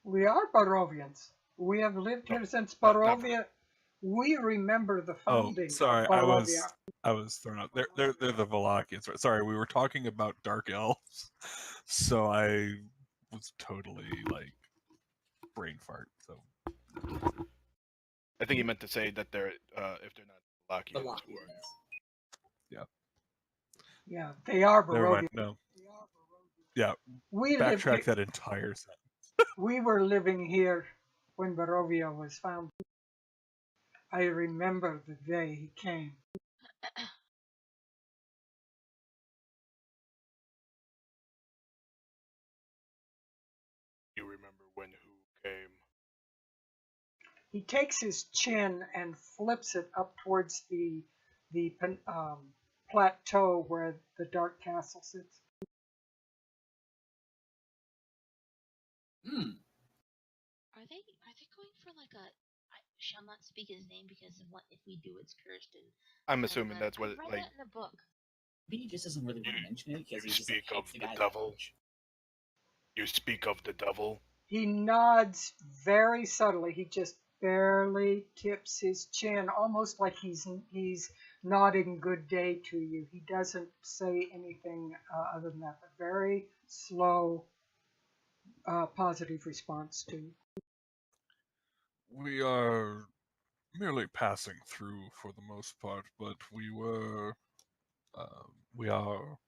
We are Barovians. We have lived here since not Barovia. We remember the Oh, founding sorry, of Barovia. I was thrown out. They're the Valachians. Right? Sorry, we were talking about dark elves, so I was totally like brain fart. So I think he meant to say that they're if they're not Valachians. Valachians. who are they? Yeah, they are never Barovians. mind. No, yeah, We lived backtrack here, that entire sentence. we were living here when Barovia was founded. I remember the day he came. You remember when who came? He takes his chin and flips it up towards the plateau where the Dark Castle sits. Hmm. Are they going for like a? I shall not speak his name because if we do, it's cursed. And I'm assuming that's I what read like that in a book. Maybe he just doesn't really want to mention it because you he just like, speak of hates the the guy that devil? much. you speak of the devil. He nods very subtly. He just barely tips his chin, almost like he's nodding good day to you. He doesn't say anything other than that. A very slow, positive response to you. We are merely passing through for the most part, but we are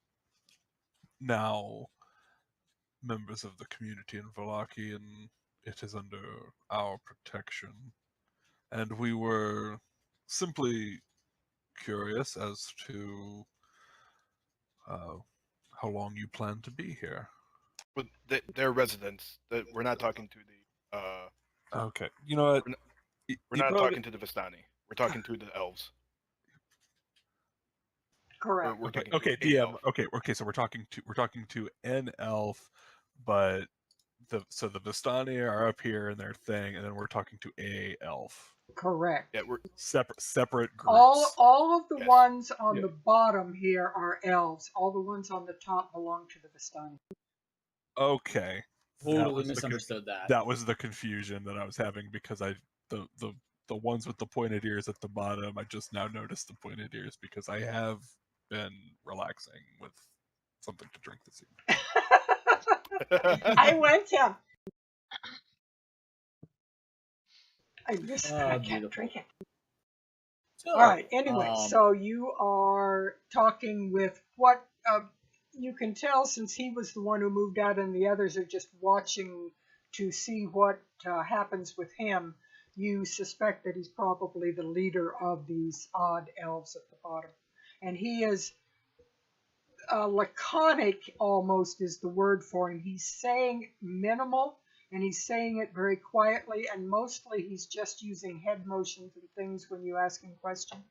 now members of the community in Valaki, and it is under our protection. And we were simply curious as to how long you plan to be here. But they're residents. We're not talking to the. Okay, you know what? We're not talking to the Vistani. We're talking to the elves. Correct. We're talking Okay, to a DM. elf. Okay. So we're talking to an elf, but the Vistani are up here in their thing, and then we're talking to a elf. Correct. Yeah, we're Separate groups. All of the Yes. ones on Yeah. the bottom here are elves. All the ones on the top belong to the Vistani. Okay. Totally misunderstood that. That was the confusion that I was having because the ones with the pointed ears at the bottom, I just now noticed the pointed ears because I have been relaxing with something to drink this evening. I went him. I miss that. I can't Beautiful. drink it. So, All right. Anyway, so you are talking with what you can tell since he was the one who moved out and the others are just watching to see what happens with him. You suspect that he's probably the leader of these odd elves at the bottom. And he is laconic, almost is the word for him. He's saying minimal, and he's saying it very quietly, and mostly he's just using head motions and things when you ask him questions.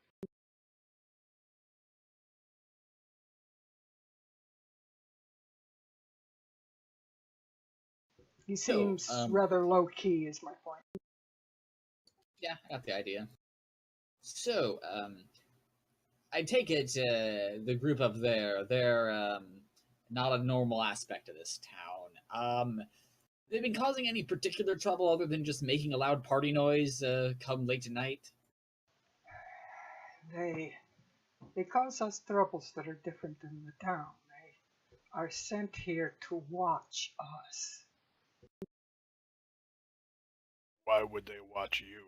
He seems rather low-key, is my point. Yeah, I got the idea. So, I take it the group up there, they're not a normal aspect of this town. They've been causing any particular trouble other than just making a loud party noise come late at night? They cause us troubles that are different than the town. They are sent here to watch us. Why would they watch you?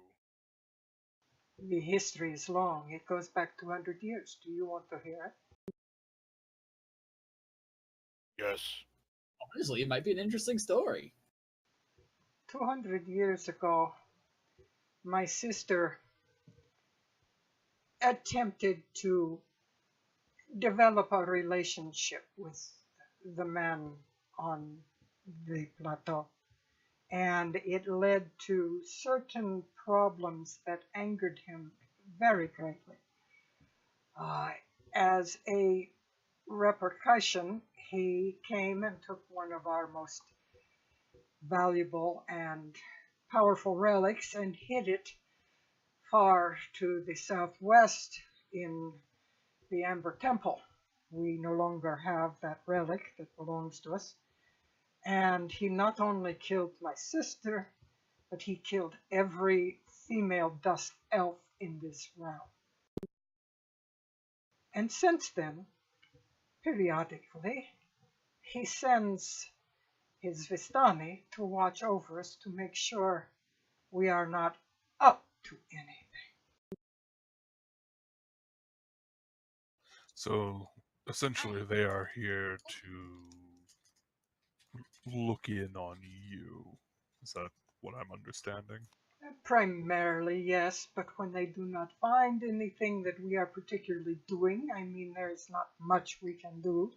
The history is long. It goes back 200 years. Do you want to hear it? Yes. Honestly, it might be an interesting story. 200 years ago, my sister attempted to develop a relationship with the man on the plateau. And it led to certain problems that angered him very greatly. As a repercussion, he came and took one of our most valuable and powerful relics and hid it far to the southwest in the Amber Temple. We no longer have that relic that belongs to us. And he not only killed my sister, but he killed every female dust elf in this realm. And since then, periodically, he sends his Vistani to watch over us to make sure we are not up to anything. So essentially, they are here to look in on you. Is that what I'm understanding? Primarily, yes, but when they do not find anything that we are particularly doing, I mean, there is not much we can do,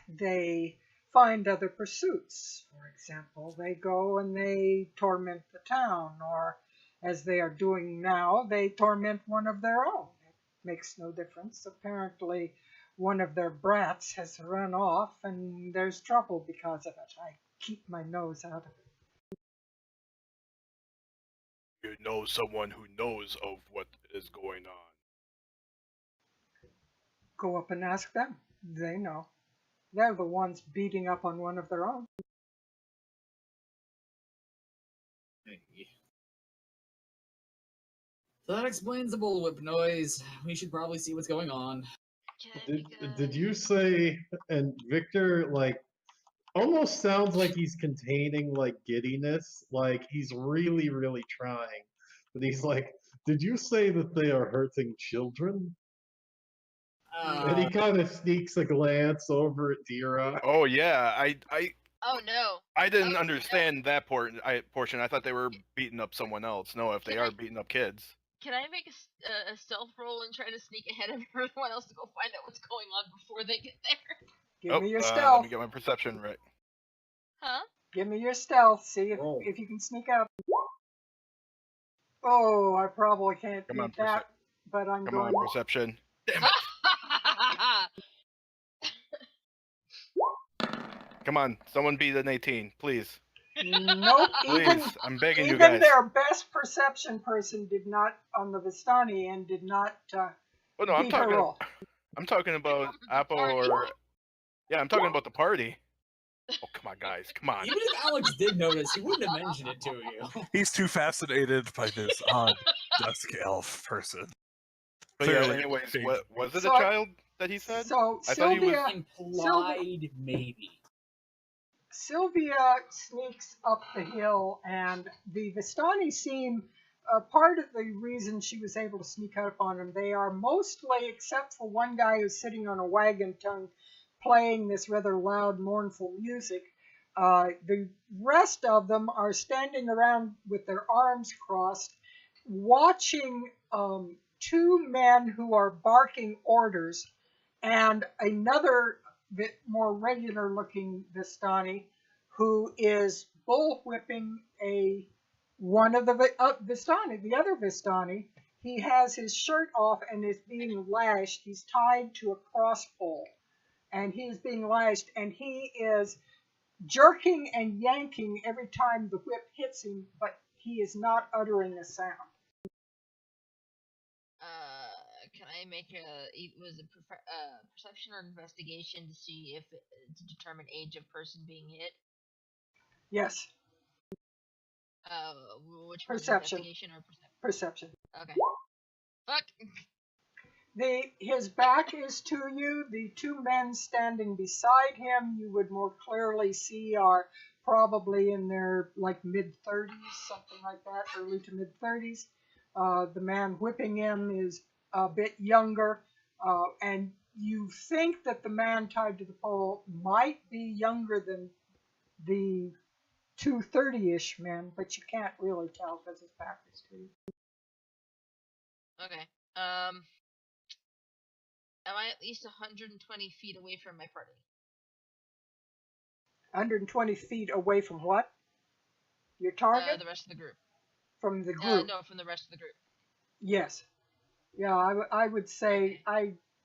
they find other pursuits. For example, they go and they torment the town, or as they are doing now, they torment one of their own. It makes no difference. Apparently, one of their brats has run off, and there's trouble because of it. I keep my nose out of it. You know someone who knows of what is going on. Go up and ask them. They know. They're the ones beating up on one of their own. So that explains the bullwhip noise. We should probably see what's going on. Did you say, and Victor, like, almost sounds like he's containing, like, giddiness, like he's really, really trying. But he's like, did you say that they are hurting children? And he kind of sneaks a glance over at Dira. Oh yeah, Oh no. I didn't Oh, understand that portion. I thought they were beating up someone else. No, if they Can are I- beating up kids. Can I make a stealth roll and try to sneak ahead of everyone else to go find out what's going on before they get there? Give me your Let stealth. me get my perception right. Huh? Give me your stealth. See Roll. if you can sneak out. Oh, I probably can't Come on, beat that, but I'm Come going. on, perception. Damn it! Come on, someone beat an 18, please. Nope. Please, I'm begging you Even guys. their best perception person did not, on the Vistani end, did not Oh no, I'm beat her talking. roll. I'm talking about Apple Party. or. Yeah, I'm talking about the party. Oh come on, guys, come on. Even if Alex did notice, he wouldn't have mentioned it to you. He's too fascinated by this odd dusk elf person. But yeah, Clearly, anyways, big- what was it? So- A child that he said? So I thought he was- Implied, maybe. Sylvia sneaks up the hill, and the Vistani seem part of the reason she was able to sneak up on them. They are mostly, except for one guy who's sitting on a wagon tongue playing this rather loud, mournful music, The rest of them are standing around with their arms crossed, watching two men who are barking orders, and another bit more regular looking Vistani who is bullwhipping one of the Vistani, the other Vistani. He has his shirt off and is being lashed. He's tied to a cross pole, and he's being lashed, and he is jerking and yanking every time the whip hits him, but he is not uttering a sound. Can I make was it perception or investigation to see if to determine age of person being hit? Yes. Which was Perception. investigation or Perception. Okay. Fuck. His back is to you. The two men standing beside him, you would more clearly see, are probably in their like mid-30s, something like that, early to mid-30s. The man whipping him is a bit younger, and you think that the man tied to the pole might be younger than the two 30-ish men, but you can't really tell because his back is to you. Okay. Am I at least 120 feet away from my party? 120 feet away from what? Your target? The rest of the group. From the group? No, from the rest of the group. Yes. Yeah, I would say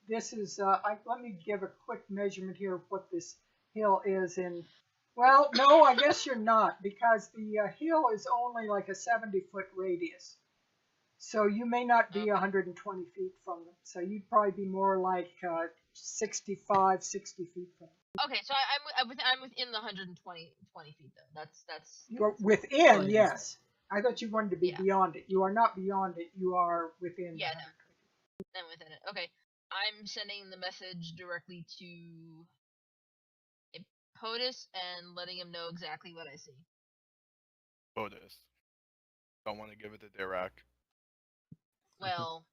this is. Let me give a quick measurement here of what this hill is in. Well, no, I guess you're not, because the hill is only like a 70-foot radius. So you may not be 120 feet from them. So you'd probably be more like 65, 60 feet from them. Okay, so I'm within the 120 feet though. That's. You're within, yes. I thought you wanted to be beyond it. You are not beyond it. You are within. Yeah, no. I'm within it. Okay, I'm sending the message directly to POTUS and letting him know exactly what I see. POTUS. Don't want to give it to Dirac. Well.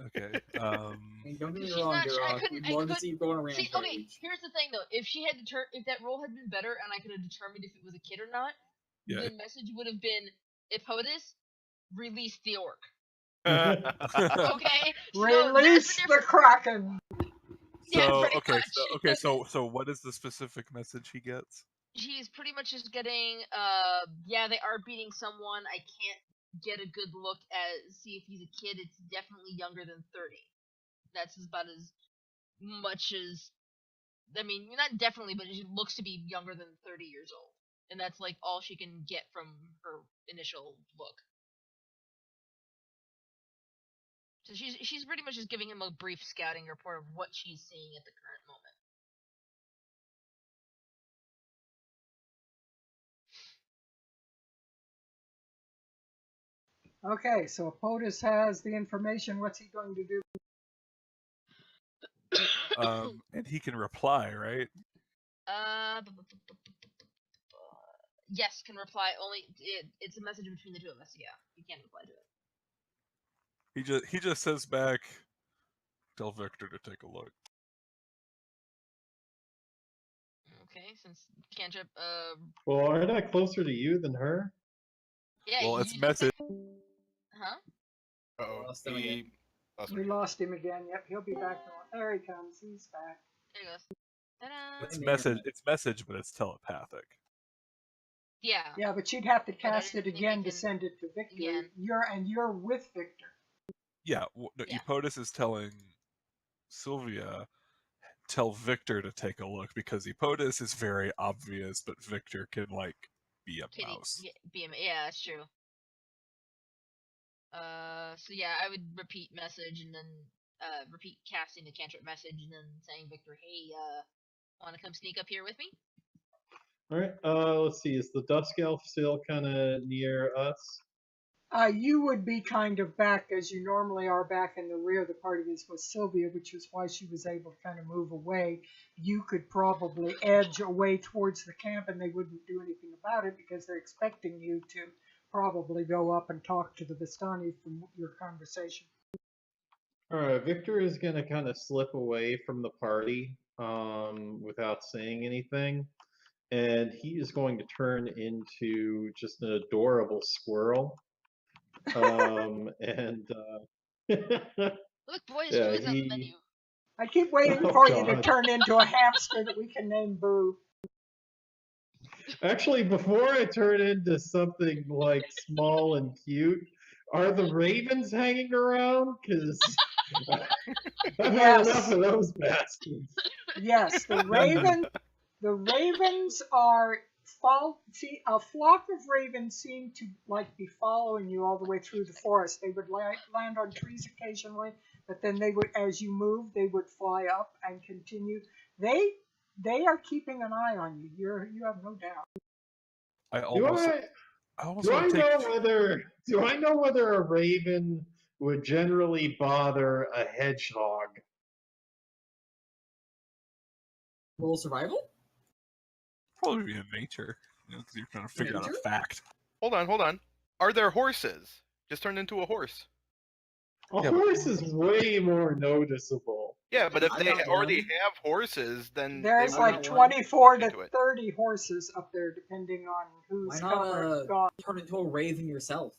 Okay. Don't get me wrong, Dirac. We'd love to see you go on a rampage. Okay, here's the thing though. If she had if that roll had been better and I could have determined if it was a kid or not, the message would have been, if POTUS, release the orc. Okay? Release the Kraken! So what is the specific message he gets? He's pretty much just getting, they are beating someone. I can't get a good look at, see if he's a kid. It's definitely younger than 30. That's about as much as, I mean, not definitely, but it looks to be younger than 30 years old. And that's like all she can get from her initial look. So she's pretty much just giving him a brief scouting report of what she's seeing at the current moment. Okay, so POTUS has the information. What's he going to do? And he can reply, right? Yes, can reply. Only it's a message between the two of us. Yeah, you can't reply to it. He just says back, tell Victor to take a look. Okay, since cantrip. Well, aren't I closer to you than her? Yeah. Well, it's message. Huh? We lost him again. Yep, he'll be back. There he comes. He's back. There he goes. Ta-da! It's message, but it's telepathic. Yeah. Yeah, but you'd have to cast it again to send it to Victor. Again. You're with Victor. Yeah, POTUS is telling Sylvia, tell Victor to take a look, because POTUS is very obvious, but Victor can be a mouse. Yeah, that's true. So yeah, I would repeat message and then repeat casting the cantrip message and then saying, Victor, hey, want to come sneak up here with me? Alright, let's see, is the Dusk Elf still kind of near us? You would be kind of back, as you normally are, back in the rear of the party is with Sylvia, which is why she was able to kind of move away. You could probably edge away towards the camp and they wouldn't do anything about it because they're expecting you to probably go up and talk to the Vistani from your conversation. Alright, Victor is going to kind of slip away from the party without saying anything. and he is going to turn into just an adorable squirrel. And Look, boys, yeah, food's on the menu. I keep waiting Oh, for you to God. turn into a hamster that we can name Boo. Actually, before I turn into something like small and cute, are the ravens hanging around? Because I've had enough Yes. of those bastards. Yes, the ravens are see, a flock of ravens seem to like be following you all the way through the forest. They would land on trees occasionally, but then they would, as you move, they would fly up and continue. They are keeping an eye on you. You have no doubt. I Do almost do I want to know take. whether a raven would generally bother a hedgehog? Roll survival? Probably be in nature, because you're trying to figure out a Nature? fact. Hold on. Are there horses? Just turn into a horse. A Yeah, but- horse is way more noticeable. Yeah, but if I'm they not already one. have horses, then There's they I'm like not wouldn't one. 24 to into it. 30 horses up there, depending on Why who's not come or gone. turn into a raven yourself?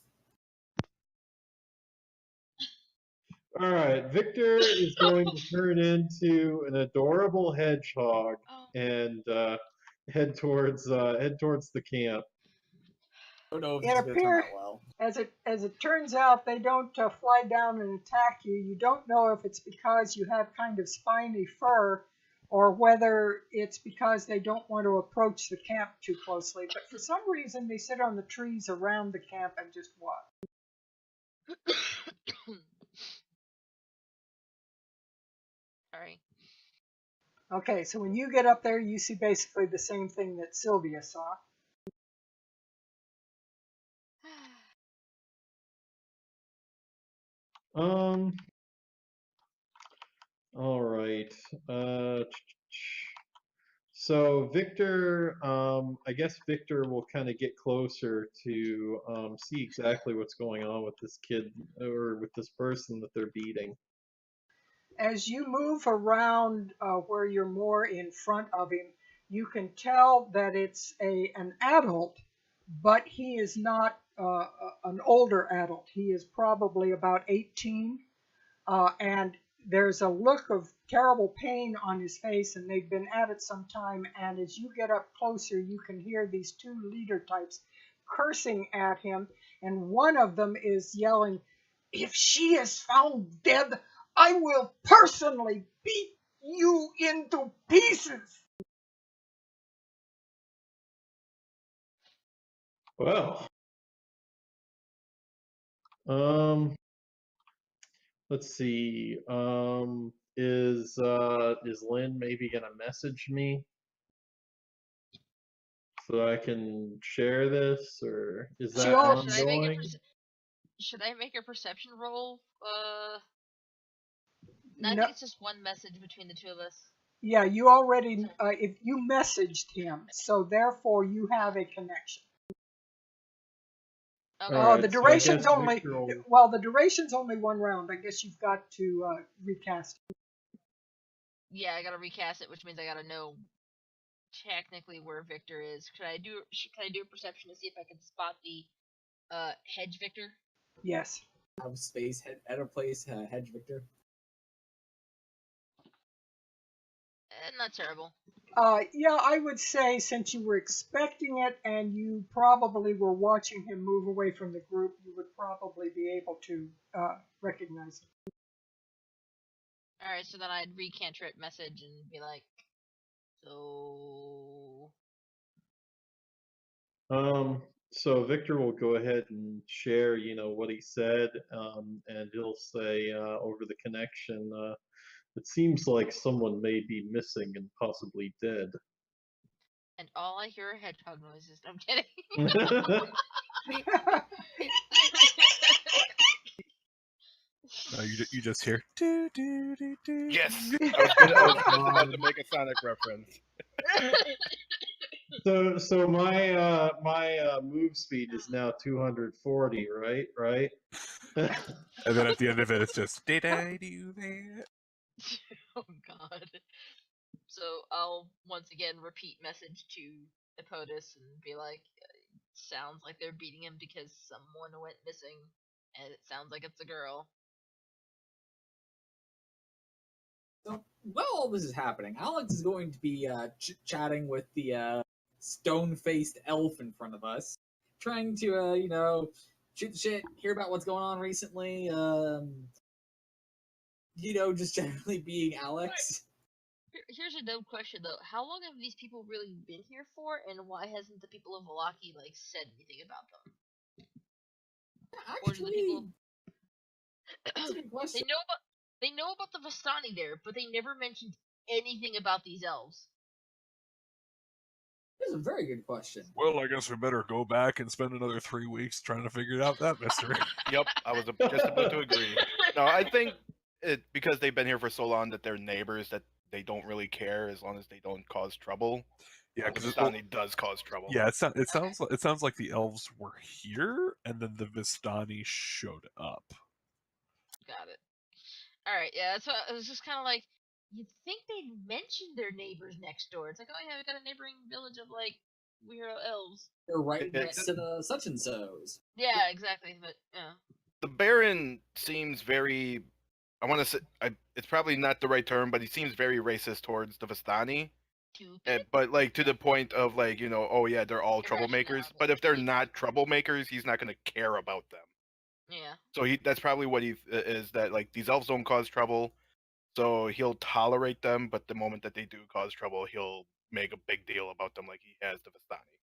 All right, Victor is going to turn into an adorable hedgehog Oh, and head towards the camp. I don't know if It this is going to turn appears, out well. as it turns out, they don't fly down and attack you. You don't know if it's because you have kind of spiny fur, or whether it's because they don't want to approach the camp too closely. But for some reason, they sit on the trees around the camp and just watch. sorry. Okay, so when you get up there, you see basically the same thing that Sylvia saw. All right. So Victor, I guess Victor will kind of get closer to see exactly what's going on with this kid or with this person that they're beating. As you move around where you're more in front of him, you can tell that it's an adult, but he is not an older adult. He is probably about 18, and there's a look of terrible pain on his face, and they've been at it some time. And as you get up closer, you can hear these two leader types cursing at him, and one of them is yelling, "If she is found dead, I will personally beat you into pieces." Well, let's see. Is Lynn maybe gonna message me so I can share this, or is She that al- ongoing? Should I make a perception roll? I No, think it's just one message between the two of us. yeah, you already, if you messaged him, so therefore you have a connection. Okay. All right, The so I duration's guess only, Victor will- well, the duration's only one round. I guess you've got to recast. Yeah, I gotta recast it, which means I gotta know technically where Victor is. Can I do a perception to see if I can spot the hedge Victor? Yes. Have space at a place, hedge Victor. Not terrible. Yeah, I would say since you were expecting it and you probably were watching him move away from the group, you would probably be able to recognize him. Alright, so then I'd recantrip message and be like, so... So Victor will go ahead and share, what he said, and he'll say over the connection, it seems like someone may be missing and possibly dead. And all I hear are hedgehog noises. I'm kidding. You just hear. Do, do, do, do. Yes, I was just about to make a Sonic reference. So my move speed is now 240, right? Right. And then at the end of it, it's just. Did I do that? Oh god. So I'll once again repeat message to Epotus and be like, sounds like they're beating him because someone went missing, and it sounds like it's a girl. So while all this is happening, Alex is going to be chatting with the stone-faced elf in front of us, trying to shoot the shit, hear about what's going on recently. Just generally being Alex. Here's a dumb question though: how long have these people really been here for, and why hasn't the people of Valaki said anything about them? Or do the people That's a good question. they know about the Vistani there, but they never mentioned anything about these elves. That's a very good question. Well, I guess we better go back and spend another 3 weeks trying to figure out that mystery. Yep, I was just about to agree. No, I think because they've been here for so long that they're neighbors that they don't really care as long as they don't cause trouble. Yeah, The because Vistani does cause trouble. yeah, it sounds like the elves were here, and then the Vistani showed up. Got it. All right, yeah, that's what it was. Just kind of like you'd think they'd mention their neighbors next door. It's like, oh yeah, we got a neighboring village of weirdo elves. They're right next to the such and so's. Yeah, exactly. But yeah. The Baron seems very. I want to say it's probably not the right term, but he seems very racist towards the Vistani. But to the point of oh yeah, they're all troublemakers. But if they're not troublemakers, he's not going to care about them. Yeah. So that's probably what he is, that these elves don't cause trouble, so he'll tolerate them. But the moment that they do cause trouble, he'll make a big deal about them, like he has the Vistani.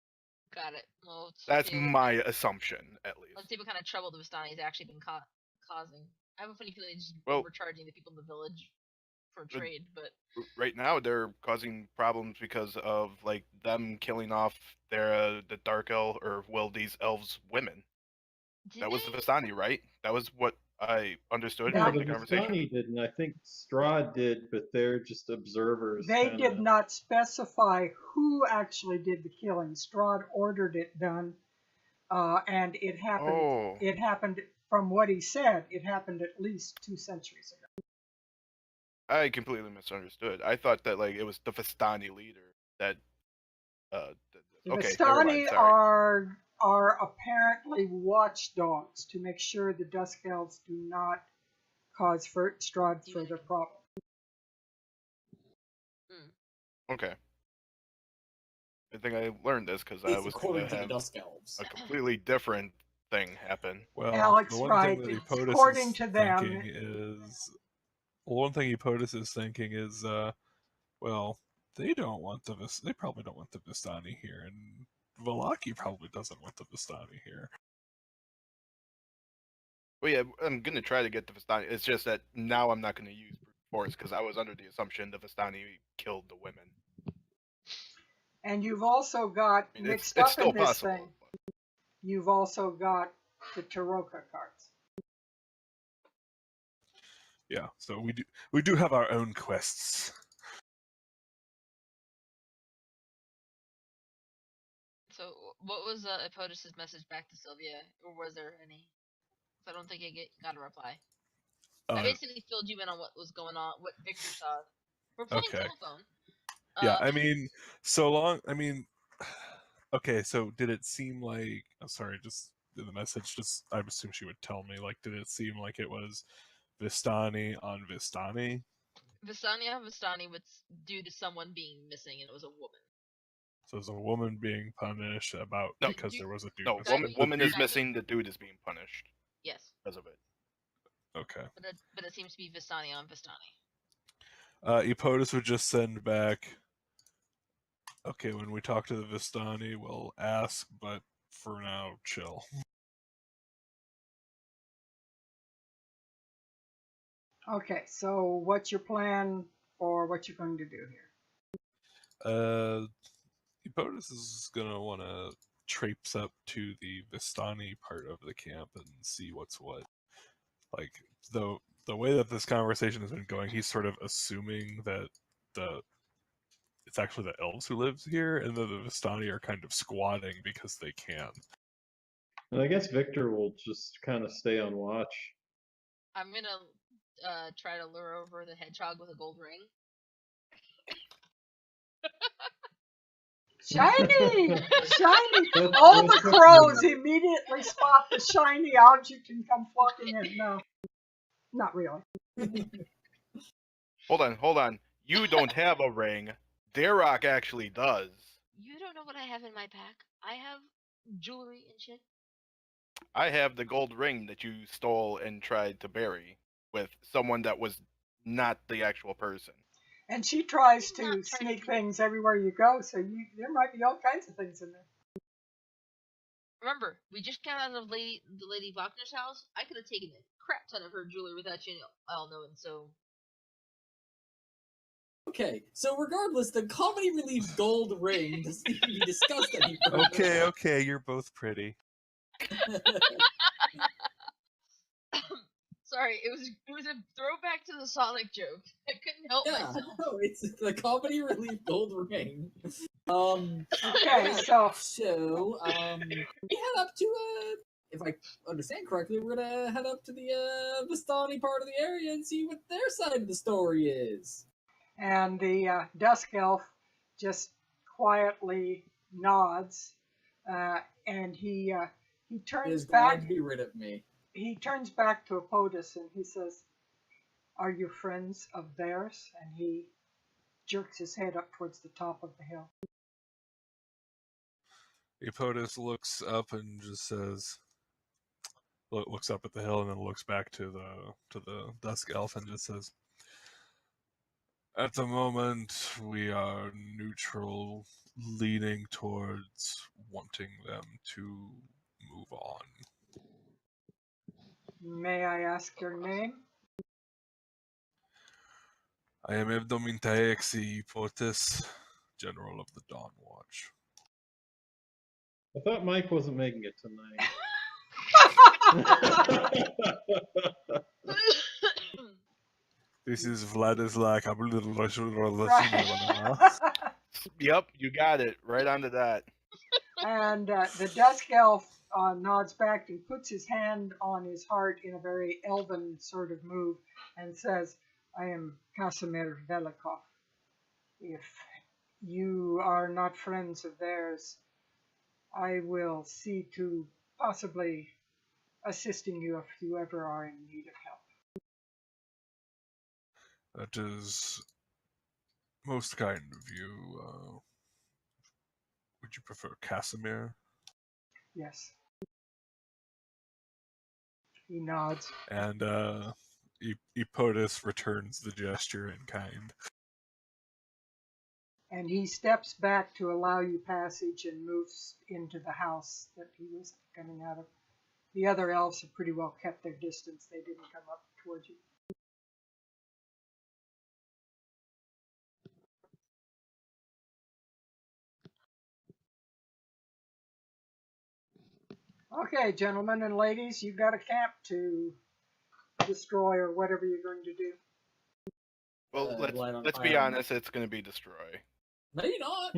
Got it. Well, That's my assumption, at least. Let's see what kind of trouble the Vistani has actually been causing. I have a funny feeling just Well, overcharging the people in the village for trade, but right now they're causing problems because of them killing off the dark elf, or these elves women. That was the Vistani, right? That was what I understood Yeah, from the the conversation. Vistani did, and I think Strahd did, but they're just observers. They did not specify who actually did the killing. Strahd ordered it done, and it happened. Oh. It happened, from what he said, it happened at least 2 centuries ago. I completely misunderstood. I thought that it was the Vistani leader that. The Okay, Vistani never mind, are apparently watchdogs to make sure the Dusk Elves do not cause Strahd further problems. Okay. Good thing I learned this, because I It's was going according to to the have Dusk Elves. a completely different thing happen. Well, Alex, the one right. thing that Epotus According is to them, thinking is, one thing Epotus is thinking is, well, they don't want they probably don't want the Vistani here, and Valaki probably doesn't want the Vistani here. Well, yeah, I'm going to try to get the Vistani. It's just that now I'm not going to use brute force, because I was under the assumption the Vistani killed the women. and you've also got mixed it's up still in this possible, thing. You've also got the Taroka cards. Yeah, so we do have our own quests. So, what was Epotus' message back to Sylvia, or was there any? I don't think I got a reply. I basically filled you in on what was going on, what Victor saw. We're playing telephone. Yeah, I mean, so long. I mean, okay. So, did it seem like? I'm sorry, just in the message. Just I assume she would tell me. Did it seem like it was Vistani on Vistani? Vistani on Vistani was due to someone being missing, and it was a woman. So there's a woman being punished because there was a dude. No, woman is missing. The dude is being punished. Yes. Because of it. Okay. But it seems to be Vistani on Vistani. Epotus would just send back. Okay, when we talk to the Vistani, we'll ask, but for now, chill. Okay, so what's your plan for what you're going to do here? Epotus is gonna want to traipse up to the Vistani part of the camp and see what's what. The way that this conversation has been going, he's sort of assuming that it's actually the elves who lives here, and that the Vistani are kind of squatting because they can. And I guess Victor will just kind of stay on watch. I'm gonna try to lure over the hedgehog with a gold ring. Shiny! Shiny! That's- All the that's what crows we- immediately spot the shiny object and come flocking in. No, not really. Hold on. You don't have a ring. Darok actually does. You don't know what I have in my pack. I have jewelry and shit. I have the gold ring that you stole and tried to bury with someone that was not the actual person. And she tries Not to trying sneak to- things everywhere you go, so there might be all kinds of things in there. Remember, we just got out of the Lady Wagner's house. I could have taken a crap ton of her jewelry without you all knowing, so... Okay, so regardless, the comedy relief gold ring doesn't need to be discussed anymore. Okay, you're both pretty. Sorry, it was a throwback to the Sonic joke. I couldn't help Yeah, myself. no, it's the comedy relief gold ring. Okay, so we head up to if I understand correctly, we're gonna head up to the Vistani part of the area and see what their side of the story is. and the dusk elf just quietly nods, and he He turns is glad back. to be rid of me. He turns back to Apodus and he says, "Are you friends of theirs?" And he jerks his head up towards the top of the hill. Epodus looks up and just says, looks up at the hill and then looks back to the dusk elf and just says, "At the moment, we are neutral, leaning towards wanting them to move on." May I ask your name? I am Evdomintaexi Portis, General of the Dawnwatch. I thought Mike wasn't making it tonight. This is Vladislav Right. Yep, you got it. Right onto that. And the dusk elf nods back and puts his hand on his heart in a very elven sort of move and says, "I am Casimir Velikov. If you are not friends of theirs, I will see to possibly assisting you if you ever are in need of help." That is most kind of you. Would you prefer Casimir? Yes. He nods. And Epodus returns the gesture in kind. And he steps back to allow you passage and moves into the house that he was coming out of. The other elves have pretty well kept their distance. They didn't come up towards you. Okay, gentlemen and ladies, you've got a camp to destroy or whatever you're going to do. Well, Light on let's be fire. honest. It's going to be destroy. Maybe not.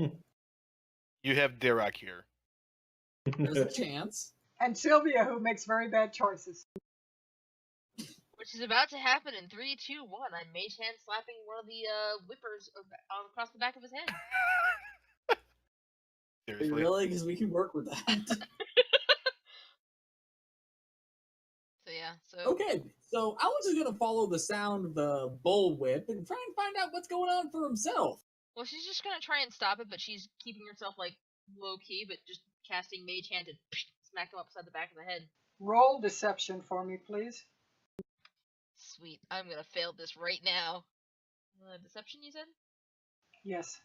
You have Darok here. There's a chance. And Sylvia, who makes very bad choices. Which is about to happen in 3, 2, 1. I'm mage hand slapping one of the whippers across the back of his head. Seriously. Really? Because we can work with that. So yeah, so Okay, so Alex is gonna follow the sound of the bullwhip and try and find out what's going on for himself. well, she's just gonna try and stop it, but she's keeping herself like low key, but just casting mage hand to smack him upside the back of the head. Roll deception for me, please. Sweet, I'm gonna fail this right now. Deception, you said? Yes.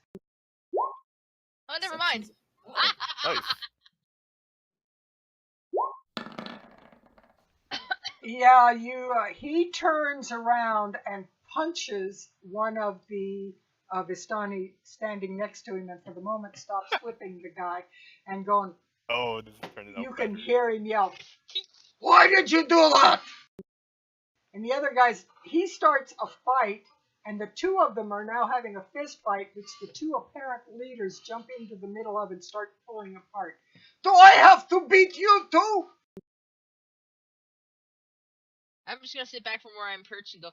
Oh, never mind. Nice. Yeah, he turns around and punches one of the Vistani standing next to him, and for the moment stops whipping the guy and going. Oh, this is turning out You can better. hear him yell, "Why did you do that?" And the other guys, he starts a fight, and the two of them are now having a fist fight, which the two apparent leaders jump into the middle of and start pulling apart. "Do I have to beat you too?" I'm just gonna sit back from where I'm perched and go,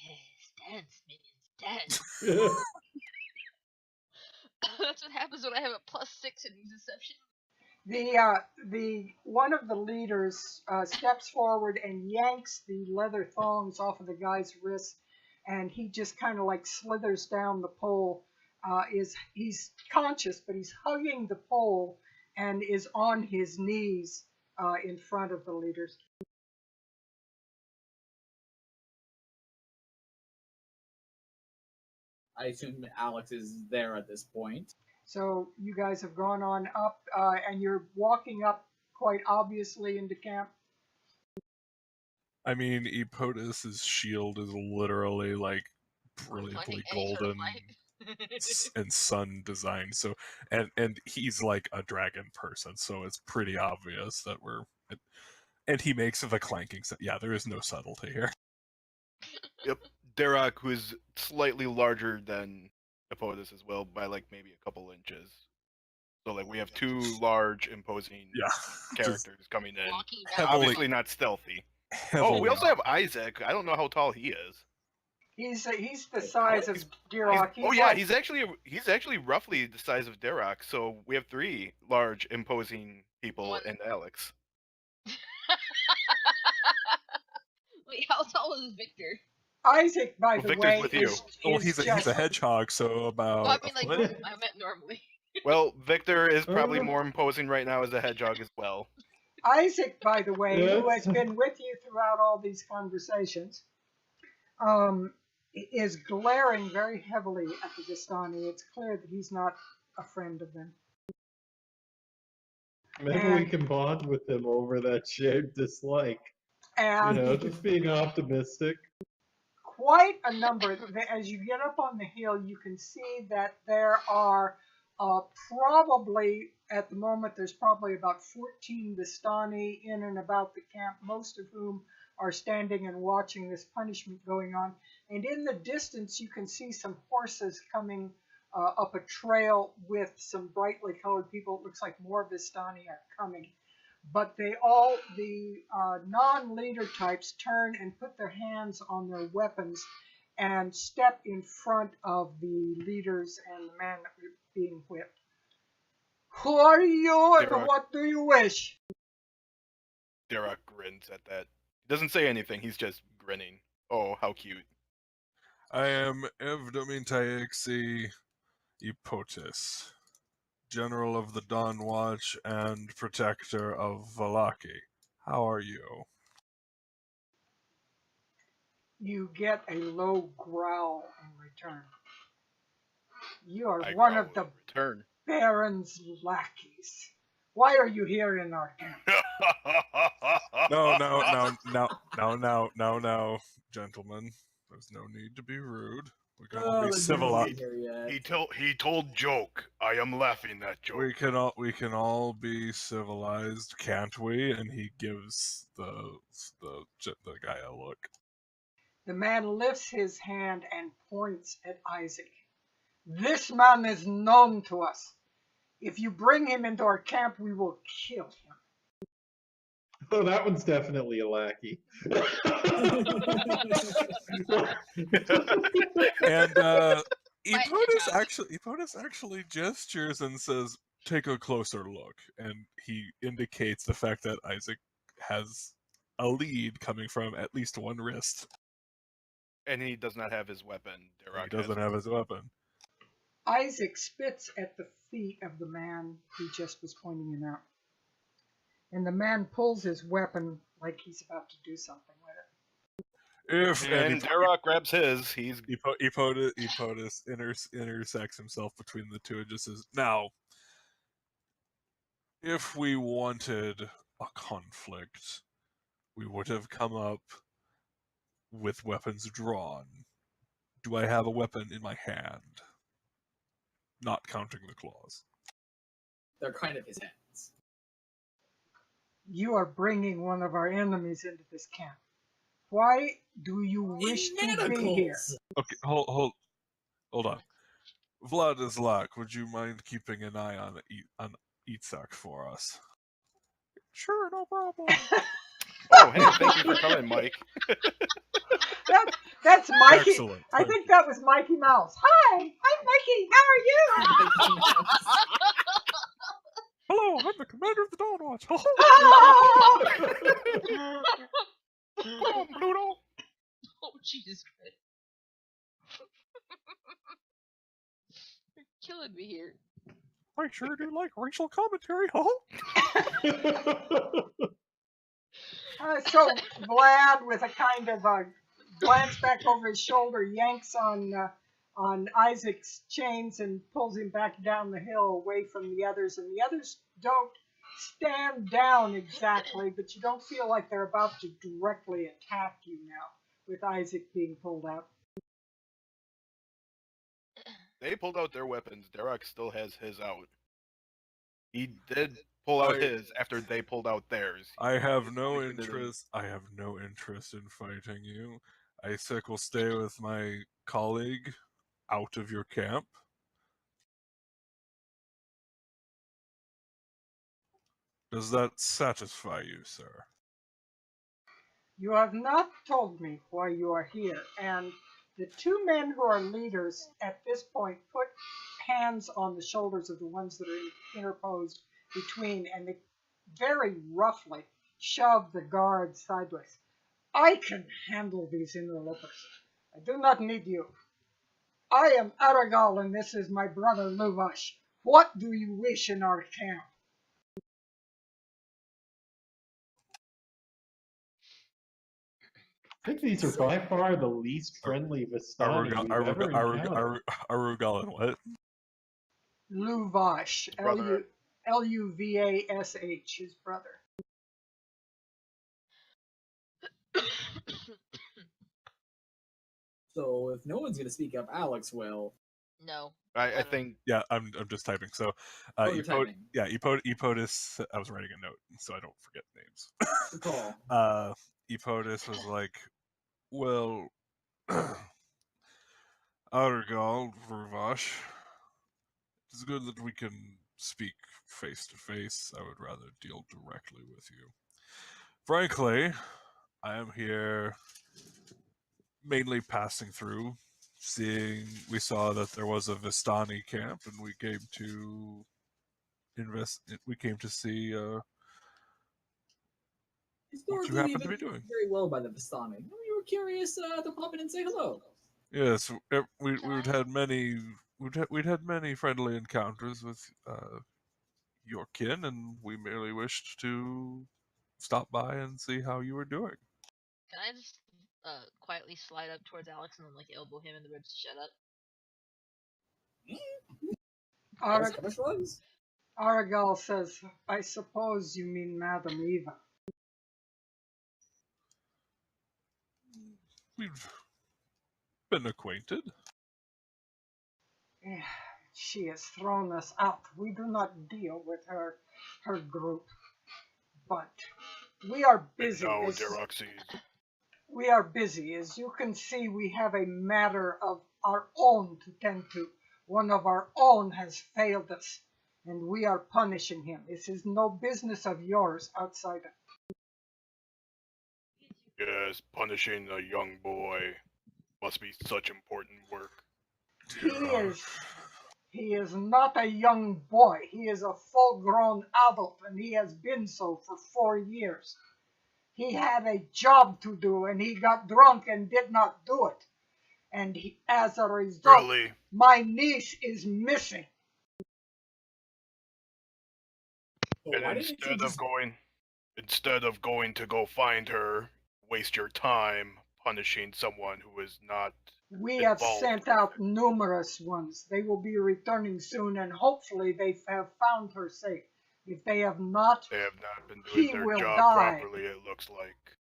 yes, dance, minions, dance. That's what happens when I have a +6 in deception. The one of the leaders steps forward and yanks the leather thongs off of the guy's wrist, and he just kind of like slithers down the pole. He's conscious, but he's hugging the pole and is on his knees in front of the leaders. I assume Alex is there at this point. So you guys have gone on up, and you're walking up quite obviously into camp. I mean, Epotus's shield is literally like brilliantly Pointing any sort of golden light. and sun designed. So, and he's like a dragon person, so it's pretty obvious that we're. And he makes the clanking sound. Yeah, there is no subtlety here. Yep. Derek, who is slightly larger than Epotus as well, by like maybe a couple inches. So like we have two large, imposing Yeah, characters coming in. Walking down. Heavily- Obviously not stealthy. heavily. Oh, we also have Isaac. I don't know how tall he is. He's the size of Dirok. He's actually roughly the size of Derek. So we have three large, imposing people and Alex. Wait, how tall is Victor? Isaac, by Well, the Victor's way, with you. Well, is he's just, a hedgehog, so about. Well, I mean, a like, foot. I meant normally. Well, Victor is probably Oh. more imposing right now as a hedgehog as well. Isaac, by the way, who Yes. has been with you throughout all these conversations, is glaring very heavily at the Vistani. It's clear that he's not a friend of them. Maybe we can bond with him over that shared dislike. And Just being optimistic. quite a number. As you get up on the hill, you can see that there are probably, at the moment, there's probably about 14 Vistani in and about the camp, most of whom are standing and watching this punishment going on. And in the distance, you can see some horses coming up a trail with some brightly colored people. It looks like more Vistani are coming. But the non-leader types turn and put their hands on their weapons and step in front of the leaders and the man being whipped. Who are you and Derek. what do you wish? Derek grins at that. He doesn't say anything, he's just grinning. Oh, how cute. I am Evdomintayexi Epotus, General of the Dawnwatch and Protector of Valaki. How are you? You get a low growl in return. You are I one growl of the in return. Baron's lackeys. Why are you here in our camp? No, gentlemen. There's no need to be rude. We're gonna Oh, be the civilized. here yet. He told joke. I am laughing at joke. We can all be civilized, can't we? And he gives the guy a look. The man lifts his hand and points at Isaac. This man is known to us. If you bring him into our camp, we will kill him. Oh, that one's definitely a lackey. And Right, Epotus actually gestures and says, "Take a closer look." And he indicates the fact that Isaac has a lead coming from at least one wrist. And he does not have his weapon. He Derek doesn't has have his weapon. Isaac spits at the feet of the man who just was pointing him out. And the man pulls his weapon like he's about to do something with it. And Derek grabs his. He's Epotus intersects himself between the two and just says, "Now, if we wanted a conflict, we would have come up with weapons drawn. Do I have a weapon in my hand? Not counting the claws." They're kind of his hands. You are bringing one of our enemies into this camp. Why do you wish to be here? Okay, hold on. Vladislav, would you mind keeping an eye on Itzhak for us? Sure, no problem. Oh, hey, thank you for coming, Mike. That's Mikey. Excellent. I Thank think you. that was Mikey Mouse. Hi, I'm Mikey. How are you? Hello, I'm the commander of the Dawnwatch. Come on, Pluto. Oh, Jesus Christ. You're killing me here. I sure do like racial commentary. So Vlad, with a kind of a glance back over his shoulder, yanks on Isaac's chains and pulls him back down the hill away from the others. And the others don't stand down exactly, but you don't feel like they're about to directly attack you now, with Isaac being pulled out. They pulled out their weapons. Derek still has his out. He did pull out his after they pulled out theirs. I have no He didn't- interest. I have no interest in fighting you. Isaac will stay with my colleague out of your camp. Does that satisfy you, sir? You have not told me why you are here, and the two men who are leaders at this point put hands on the shoulders of the ones that are interposed between, and they very roughly shove the guard sideways. I can handle these interlopers. I do not need you. I am Aragal, and this is my brother Luvash. What do you wish in our camp? I think these are by far the least friendly Vistani we've ever encountered. Arugal and what? Luvash, Brother. Luvash, his brother. So if no one's gonna speak up, Alex will. No. I think Yeah, I'm just typing. So, Oh, you're typing. yeah, Epotus. I was writing a note so I don't forget names. Good call. Epotus was like, well, Arugal, Ruvash, it's good that we can speak face to face. I would rather deal directly with you. Frankly, I am here mainly passing through, we saw that there was a Vistani camp, and we came to we came to see what you Historically, happen you've to been be doing. very well by the Vistani. We were curious to pop in and say hello. Yes, we'd had many friendly encounters with your kin, and we merely wished to stop by and see how you were doing. Can I just quietly slide up towards Alex and then like elbow him in the ribs to shut up? Ara- How much was? Aragal says, I suppose you mean Madam Eva. We've been acquainted. She has thrown us out. We do not deal with her group. But we are busy. no, Deroxys. We are busy. As you can see, we have a matter of our own to tend to. One of our own has failed us, and we are punishing him. This is no business of yours outside of. Yes, punishing a young boy must be such important work. He is not a young boy. He is a full-grown adult, and he has been so for 4 years. He had a job to do, and he got drunk and did not do it. And as a result, Really? my niece is missing. Well, And why didn't you just... instead of going to go find her, waste your time punishing someone who is not We have involved sent with out it. numerous ones. They will be returning soon, and hopefully they have found her safe. If they have not, They have not been He doing their will job die. properly, it looks like.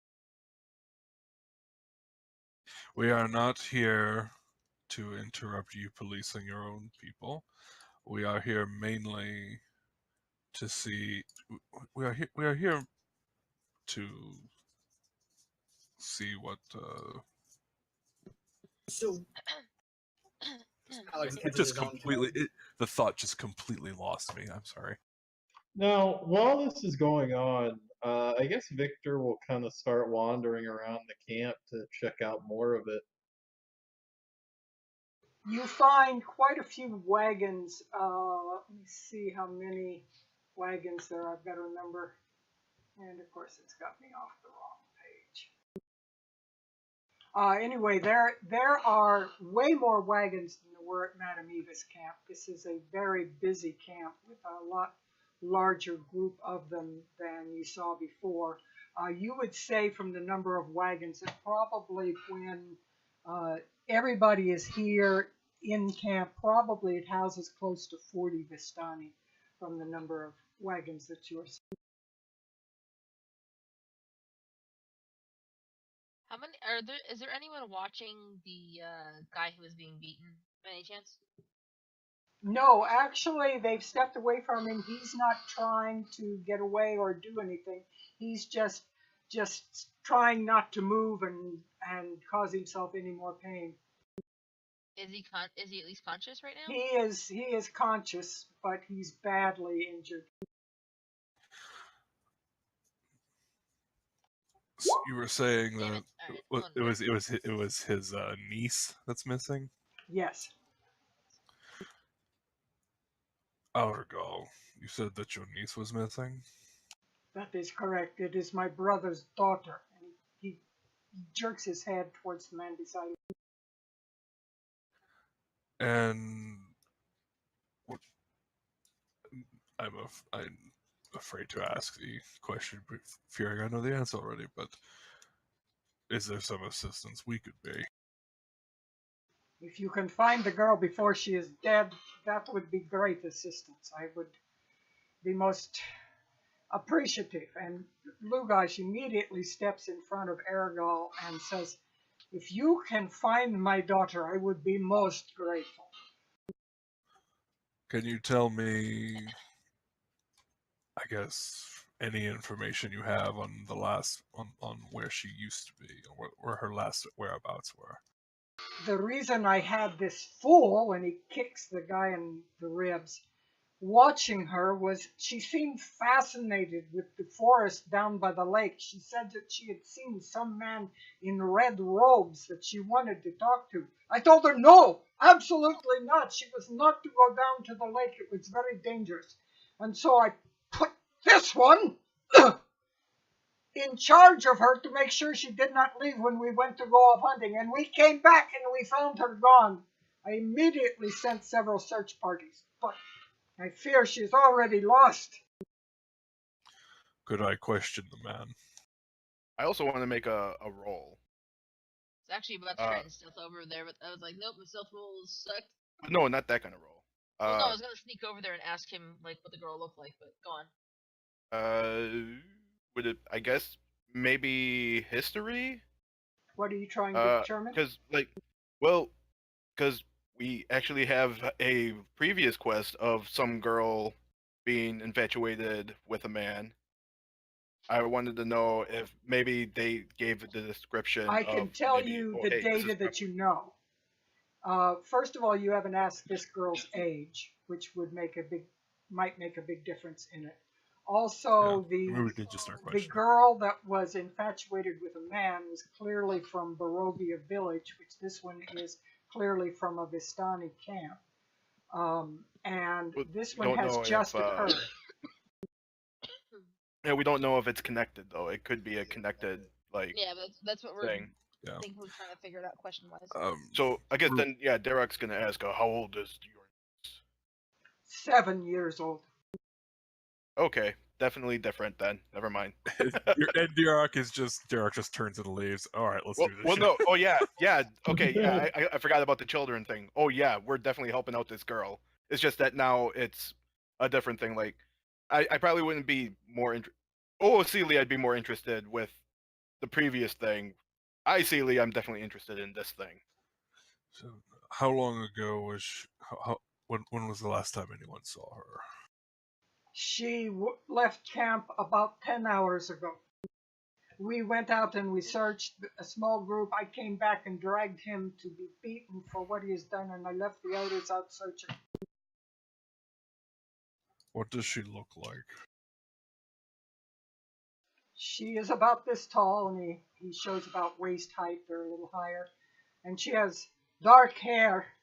We are not here to interrupt you policing your own people. We are here mainly to see. We are here to see what. So Alex It catches just his own completely. tone. The thought just completely lost me. I'm sorry. Now, while this is going on, I guess Victor will kind of start wandering around the camp to check out more of it. You find quite a few wagons. Let me see how many wagons there are. I've got to remember. And of course, it's got me off the wrong page. Anyway, there are way more wagons than there were at Madame Eva's camp. This is a very busy camp with a lot larger group of them than you saw before. You would say from the number of wagons that probably when everybody is here in camp, probably it houses close to 40 Vistani from the number of wagons that you're seeing. How many is there anyone watching the guy who was being beaten by any chance? No, actually, they've stepped away from him. He's not trying to get away or do anything. He's just trying not to move and cause himself any more pain. Is he at least conscious right now? He is conscious, but he's badly injured. So you were saying Damn that it. Alright, it was his niece that's missing. Yes. Argal, you said that your niece was missing? That is correct. It is my brother's daughter. And he jerks his head towards the man beside him. And I'm afraid to ask the question, fearing I know the answer already, but is there some assistance we could be? If you can find the girl before she is dead, that would be great assistance. I would be most appreciative. And Lugash immediately steps in front of Ergal and says, if you can find my daughter, I would be most grateful. Can you tell me, I guess, any information you have on the last, on where she used to be, or where her last whereabouts were? The reason I had this fool, and he kicks the guy in the ribs, watching her was she seemed fascinated with the forest down by the lake. She said that she had seen some man in red robes that she wanted to talk to. I told her no, absolutely not. She was not to go down to the lake. It was very dangerous. And so I put this one in charge of her to make sure she did not leave when we went to go off hunting. And we came back and we found her gone. I immediately sent several search parties, but I fear she's already lost. Could I question the man? I also want to make a roll. It's actually about to try and stealth over there, but I was like, nope, the stealth roll sucked. No, not that kind of roll. Well, no, I was gonna sneak over there and ask him like what the girl looked like, but go on. Would it? I guess maybe history. What are you trying to determine? Because we actually have a previous quest of some girl being infatuated with a man. I wanted to know if maybe they gave the description. I can tell you the data that you know. First of all, you haven't asked this girl's age, which might make a big difference in it. Also, the girl that was infatuated with a man was clearly from Barovia village, which this one is clearly from a Vistani camp. And this one has just occurred. Yeah, we don't know if it's connected though. It could be a connected Yeah, but that's what we're thing. I think we're trying to figure it out question wise. So I guess then Derek's gonna ask how old is your 7 years old. Okay, definitely different then. Never mind. And Derek just turns and leaves. All right, let's do this. Well, no. Oh yeah. Okay, yeah. I forgot about the children thing. Oh yeah, we're definitely helping out this girl. It's just that now it's a different thing. Like, I probably wouldn't be more Celie, I'd be more interested with the previous thing. Celie, I'm definitely interested in this thing. So, how long ago was when was the last time anyone saw her? She left camp about 10 hours ago. We went out and we searched a small group. I came back and dragged him to be beaten for what he has done, and I left the others out searching. What does she look like? She is about this tall, and he shows about waist height or a little higher. And she has dark hair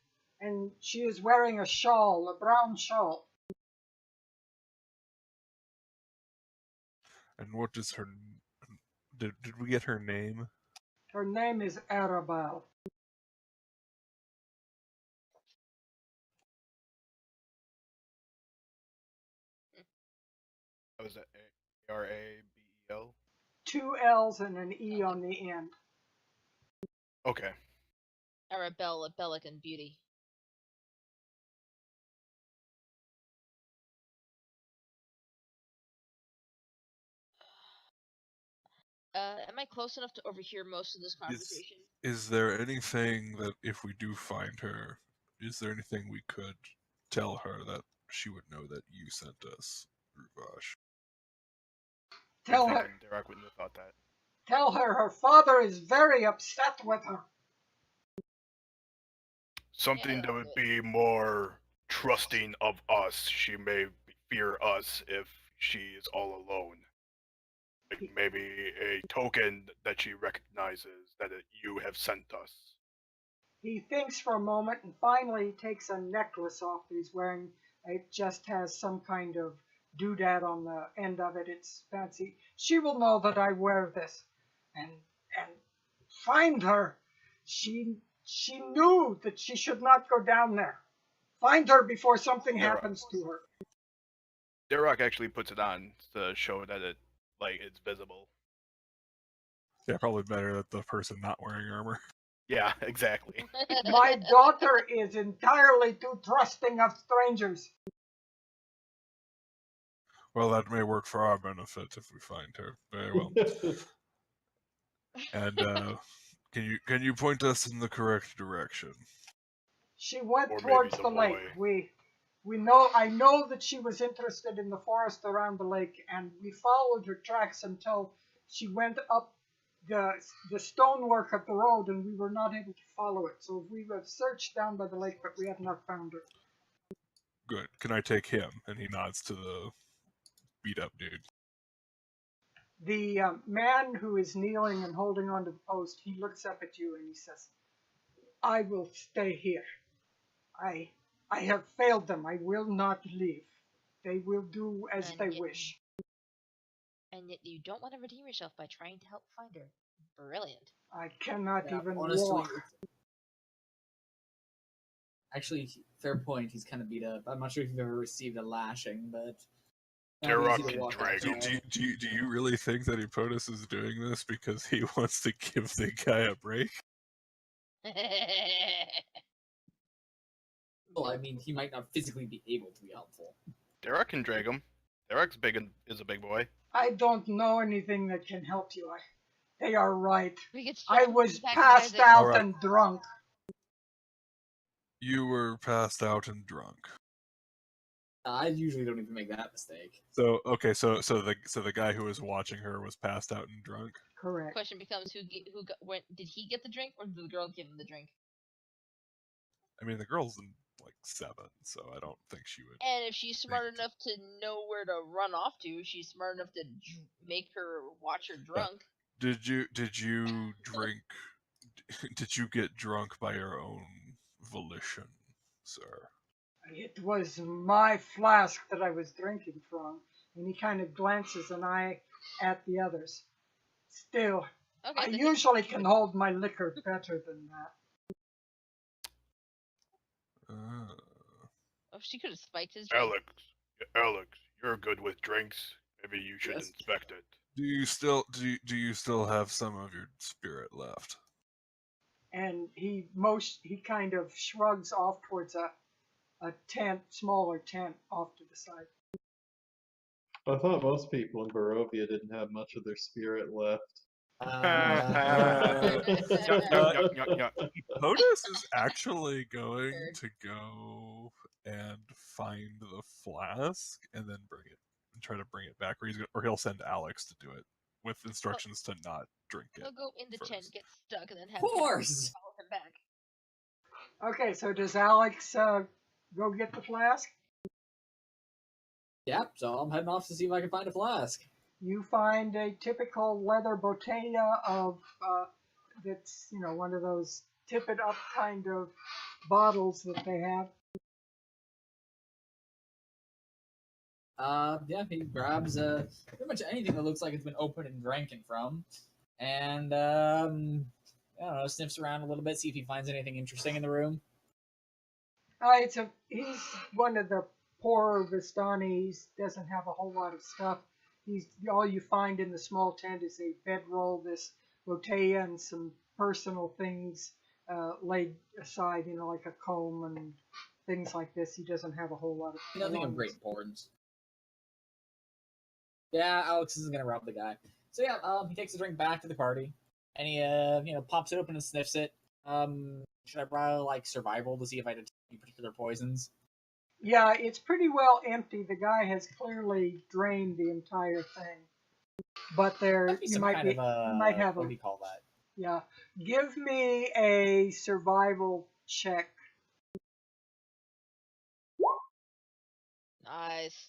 and she is wearing a shawl, a brown shawl. And what is her... Did we get her name? Her name is Arabelle. How is that? Arabel? 2 L's and an E on the end. Okay. Arabella, Pelican Beauty. Am I close enough to overhear most of this conversation? Is there anything that if we do find her, is there anything we could tell her that she would know that you sent us, Ruvash? Tell her, Derek wouldn't have thought that. tell her her father is very upset with her. Something Yeah, that would be more trusting of us. She may fear us if she is all alone. Like maybe a token that she recognizes that you have sent us. He thinks for a moment and finally takes a necklace off that he's wearing. It just has some kind of doodad on the end of it. It's fancy. She will know that I wear this. And find her. She knew that she should not go down there. Find her before something happens to her. Derek actually puts it on to show that it's visible. Yeah, probably better that the person not wearing armor. Yeah, exactly. My daughter is entirely too trusting of strangers. Well, that may work for our benefit if we find her. Very well. And can you point us in the correct direction? She went Or maybe towards the the lake. boy. I know that she was interested in the forest around the lake, and we followed her tracks until she went up the stonework of the road, and we were not able to follow it. So we have searched down by the lake, but we have not found her. Good. Can I take him? And he nods to the beat up dude. The man who is kneeling and holding onto the post, he looks up at you and he says, "I will stay here. I have failed them. I will not leave. They will do as And they yet- wish." And yet you don't want to redeem yourself by trying to help find her. Brilliant. I cannot Yeah, even honestly, walk. Actually, fair point. He's kind of beat up. I'm not sure if you've ever received a lashing, but Derek easy to can walk drag outside. him. Do you really think that Epotus is doing this because he wants to give the guy a break? Well, I mean, he might not physically be able to be helpful. Derek can drag him. Derek's big and is a big boy. I don't know anything that can help you. They are right. We get I strapped was back to passed Isaac. out Alright. and drunk. You were passed out and drunk. I usually don't even make that mistake. So okay, so the guy who was watching her was passed out and drunk. Correct. Question becomes did he get the drink or did the girl give him the drink? I mean, the girl's in like 7, so I don't think she would. And if she's smart enough to know where to run off to, she's smart enough to make her watch her drunk. Did you drink? Did you get drunk by your own volition, sir? It was my flask that I was drinking from, and he kind of glances an eye at the others. Still, Okay, I then usually can hold my liquor better than that. Oh, she could have spiked his drink. Alex, you're good with drinks. Maybe you should Yes. inspect it. Do you still have some of your spirit left? And he kind of shrugs off towards a smaller tent off to the side. I thought most people in Barovia didn't have much of their spirit left. Otis is actually going to go and find the flask and then try to bring it back, or he'll send Alex to do it with instructions to not drink it. He'll go in the tent, first. get stuck, and then have Of course! follow him back. Okay, so does Alex go get the flask? Yep, so I'm heading off to see if I can find a flask. You find a typical leather botella of that's one of those tip it up kind of bottles that they have. Yeah, he grabs pretty much anything that looks like it's been opened and drinking from, and I don't know, sniffs around a little bit, see if he finds anything interesting in the room. He's one of the poorer Vistanis. Doesn't have a whole lot of stuff. He's all you find in the small tent is a bedroll, this botella, and some personal things laid aside. Like a comb and things like this. He doesn't have a whole lot of Nothing of great importance. Yeah, Alex isn't gonna rob the guy. So yeah, he takes the drink back to the party, and he pops it open and sniffs it. Should I roll like survival to see if I detect any particular poisons? Yeah, it's pretty well empty. The guy has clearly drained the entire thing. But you might have what do you call that? Yeah, give me a survival check. Nice.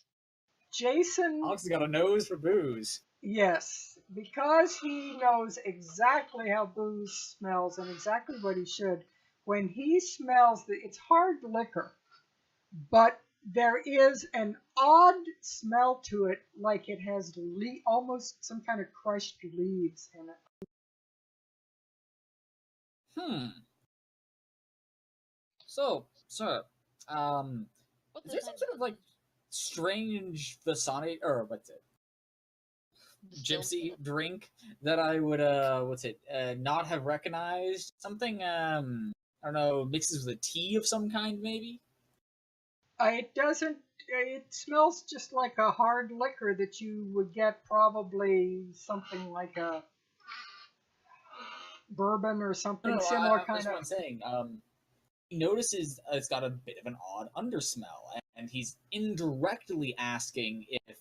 Jason. Alex has got a nose for booze. Yes, because he knows exactly how booze smells and exactly what he should. When he smells it's hard liquor, but there is an odd smell to it, like it has almost some kind of crushed leaves in it. So, sir, What's is there some sort of like strange Vistani or what's it? Gypsy drink that I would not have recognized? Something I don't know, mixes with a tea of some kind maybe? It doesn't. It smells just like a hard liquor that you would get probably something like a bourbon or something similar kind of. That's what I'm saying. He notices it's got a bit of an odd undersmell, and he's indirectly asking if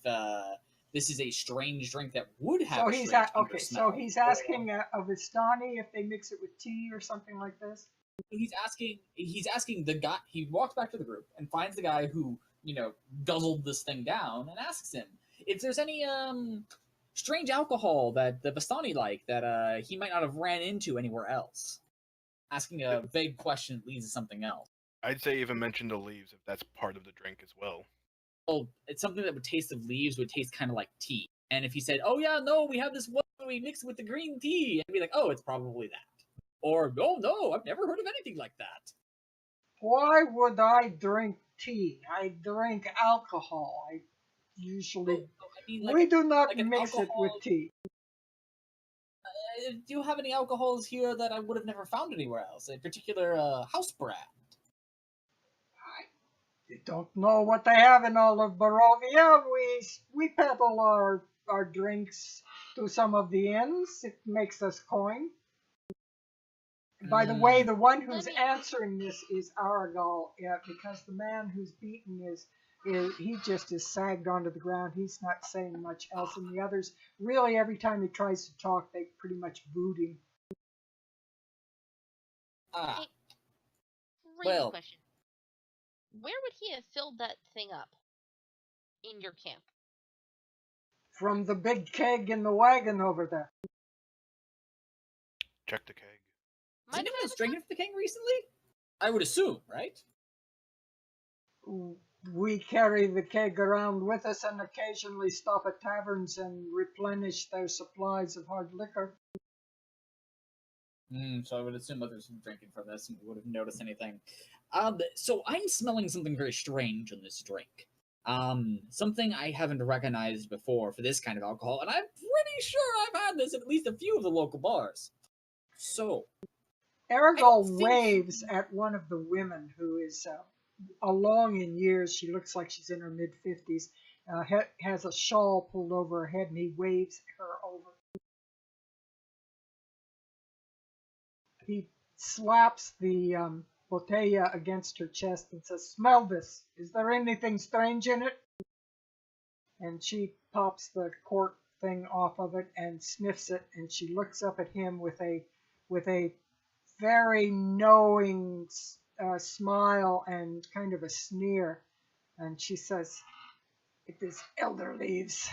this is a strange drink that would have a strange undersmell. So he's asking a Vistani if they mix it with tea or something like this. He's asking the guy. He walks back to the group and finds the guy who guzzled this thing down, and asks him if there's any strange alcohol that the Vistani like that he might not have ran into anywhere else. Asking a vague question leads to something else. I'd say even mention the leaves if that's part of the drink as well. Well, it's something that would taste of leaves would taste kind of like tea. And if he said, "Oh yeah, no, we have this one we mix it with the green tea," I'd be like, "Oh, it's probably that." Or, "Oh no, I've never heard of anything like that." Why would I drink tea? I drink alcohol. I usually we do not mix it with tea. Do you have any alcohols here that I would have never found anywhere else? A particular house brand? I don't know what they have in all of Barovia. We peddle our drinks to some of the inns. It makes us coin. By the way, the one who's answering this is Aragal, because the man who's beaten he just is sagged onto the ground. He's not saying much else, and the others, really, every time he tries to talk, they pretty much boot him. Crazy question. Where would he have filled that thing up in your camp? From the big keg in the wagon over there. Check the keg. Has anyone else drinking from the keg recently? I would assume, right? We carry the keg around with us and occasionally stop at taverns and replenish their supplies of hard liquor. So I would assume others were drinking from this and would have noticed anything. So I'm smelling something very strange in this drink. Something I haven't recognized before for this kind of alcohol, and I'm pretty sure I've had this at least a few of the local bars. So, Aragal waves at one of the women who is along in years. She looks like she's in her mid-50s, has a shawl pulled over her head, and he waves her over. He slaps the botella against her chest and says, "Smell this. Is there anything strange in it?" And she pops the cork thing off of it and sniffs it, and she looks up at him with a very knowing smile and kind of a sneer, and she says, "It is elder leaves."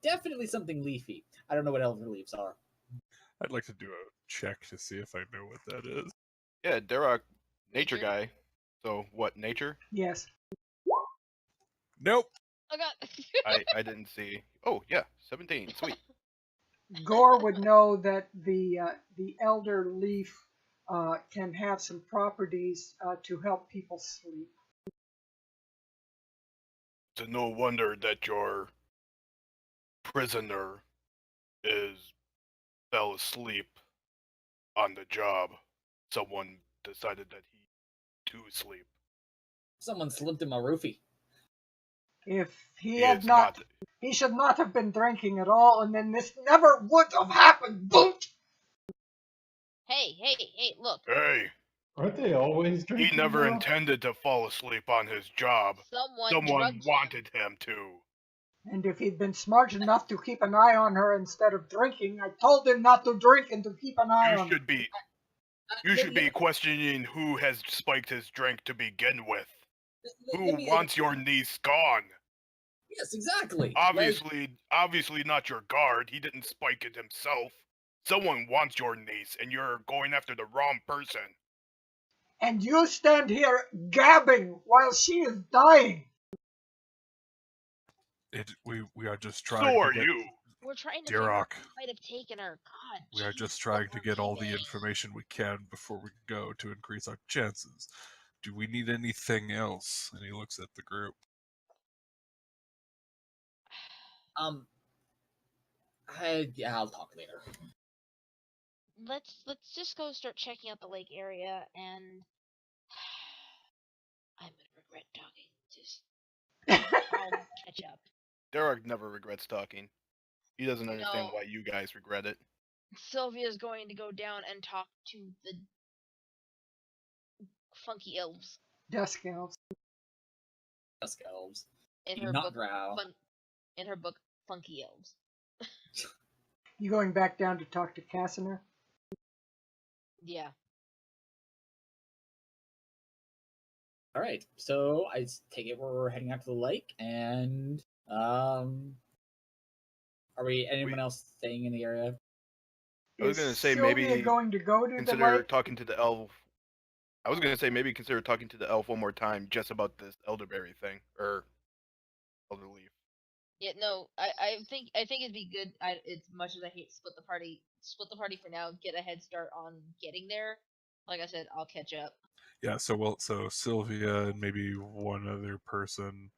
Definitely something leafy. I don't know what elder leaves are. I'd like to do a check to see if I know what that is. Yeah, Derek, nature Nature? guy. So what? Nature? Yes. Nope. Oh god. I didn't see. Oh yeah, 17. Sweet. Gore would know that the elder leaf can have some properties to help people sleep. It's no wonder that your prisoner fell asleep on the job. Someone decided that he too sleep. Someone slipped in my roofie. If he He had is not, he should not have been drinking at all, and then this never would have happened. Boot! Hey, look. Hey, Aren't they always he drinking? never though? intended to fall asleep on his job. Someone Someone drugged wanted him to. And if he'd been smart enough to keep an eye on her instead of drinking, I told him not to drink and to keep an eye You on her. should be. You should be questioning who has spiked his drink to begin with. Who wants your niece gone? Yes, exactly. Obviously not your guard. He didn't spike it himself. Someone wants your niece, and you're going after the wrong person. And you stand here gabbing while she is dying. We are just trying So to are get you. We're trying to figure out Dirok. who might have taken her. God, We are jeez, just what trying to were get all the they? information we can before we go to increase our chances. Do we need anything else? And he looks at the group. Yeah, I'll talk later. Let's just go start checking out the lake area, and I'm gonna regret talking. Just I'll catch up. Derek never regrets talking. He doesn't understand No. why you guys regret it. Sylvia's going to go down and talk to the funky elves Dusk elves. Dusk elves. in Do her not book. drow. In her book, Funky Elves. You going back down to talk to Casimir? Yeah. All right, so I take it we're heading out to the lake, and are we? Anyone else staying in the area? I was Is gonna say Sylvia maybe going to go to the consider lake? talking to the elf. I was gonna say maybe consider talking to the elf one more time just about this elderberry thing or elder leaf. Yeah, no, I think it'd be good. As much as I hate split the party for now. Get a head start on getting there. Like I said, I'll catch up. Yeah, so Sylvia and maybe one other person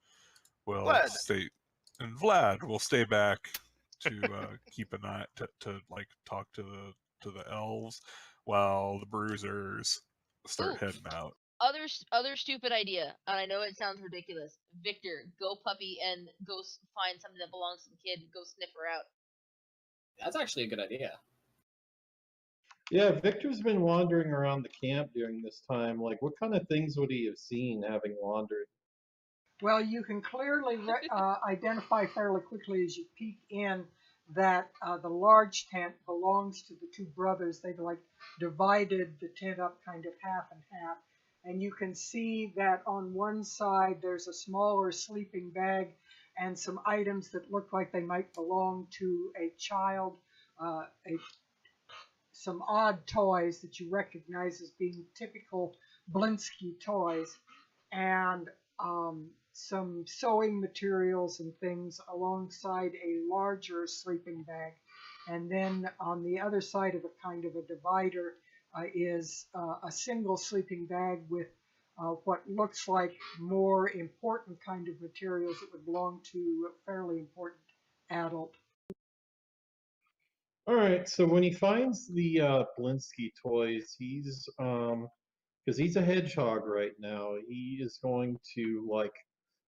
will Vlad. stay, and Vlad will stay back to keep an eye to like talk to the elves while the bruisers start Ooh. heading out. Other stupid idea, and I know it sounds ridiculous. Victor, go puppy and go find something that belongs to the kid and go sniff her out. That's actually a good idea. Yeah, Victor's been wandering around the camp during this time. Like, what kind of things would he have seen having wandered? Well, you can clearly identify fairly quickly as you peek in that the large tent belongs to the two brothers. They've like divided the tent up kind of half and half. And you can see that on one side there's a smaller sleeping bag and some items that look like they might belong to a child, some odd toys that you recognize as being typical Blinsky toys, and some sewing materials and things alongside a larger sleeping bag. And then on the other side of a kind of a divider is a single sleeping bag with what looks like more important kind of materials that would belong to a fairly important adult. All right, so when he finds the Blinsky toys, he's because he's a hedgehog right now, he is going to like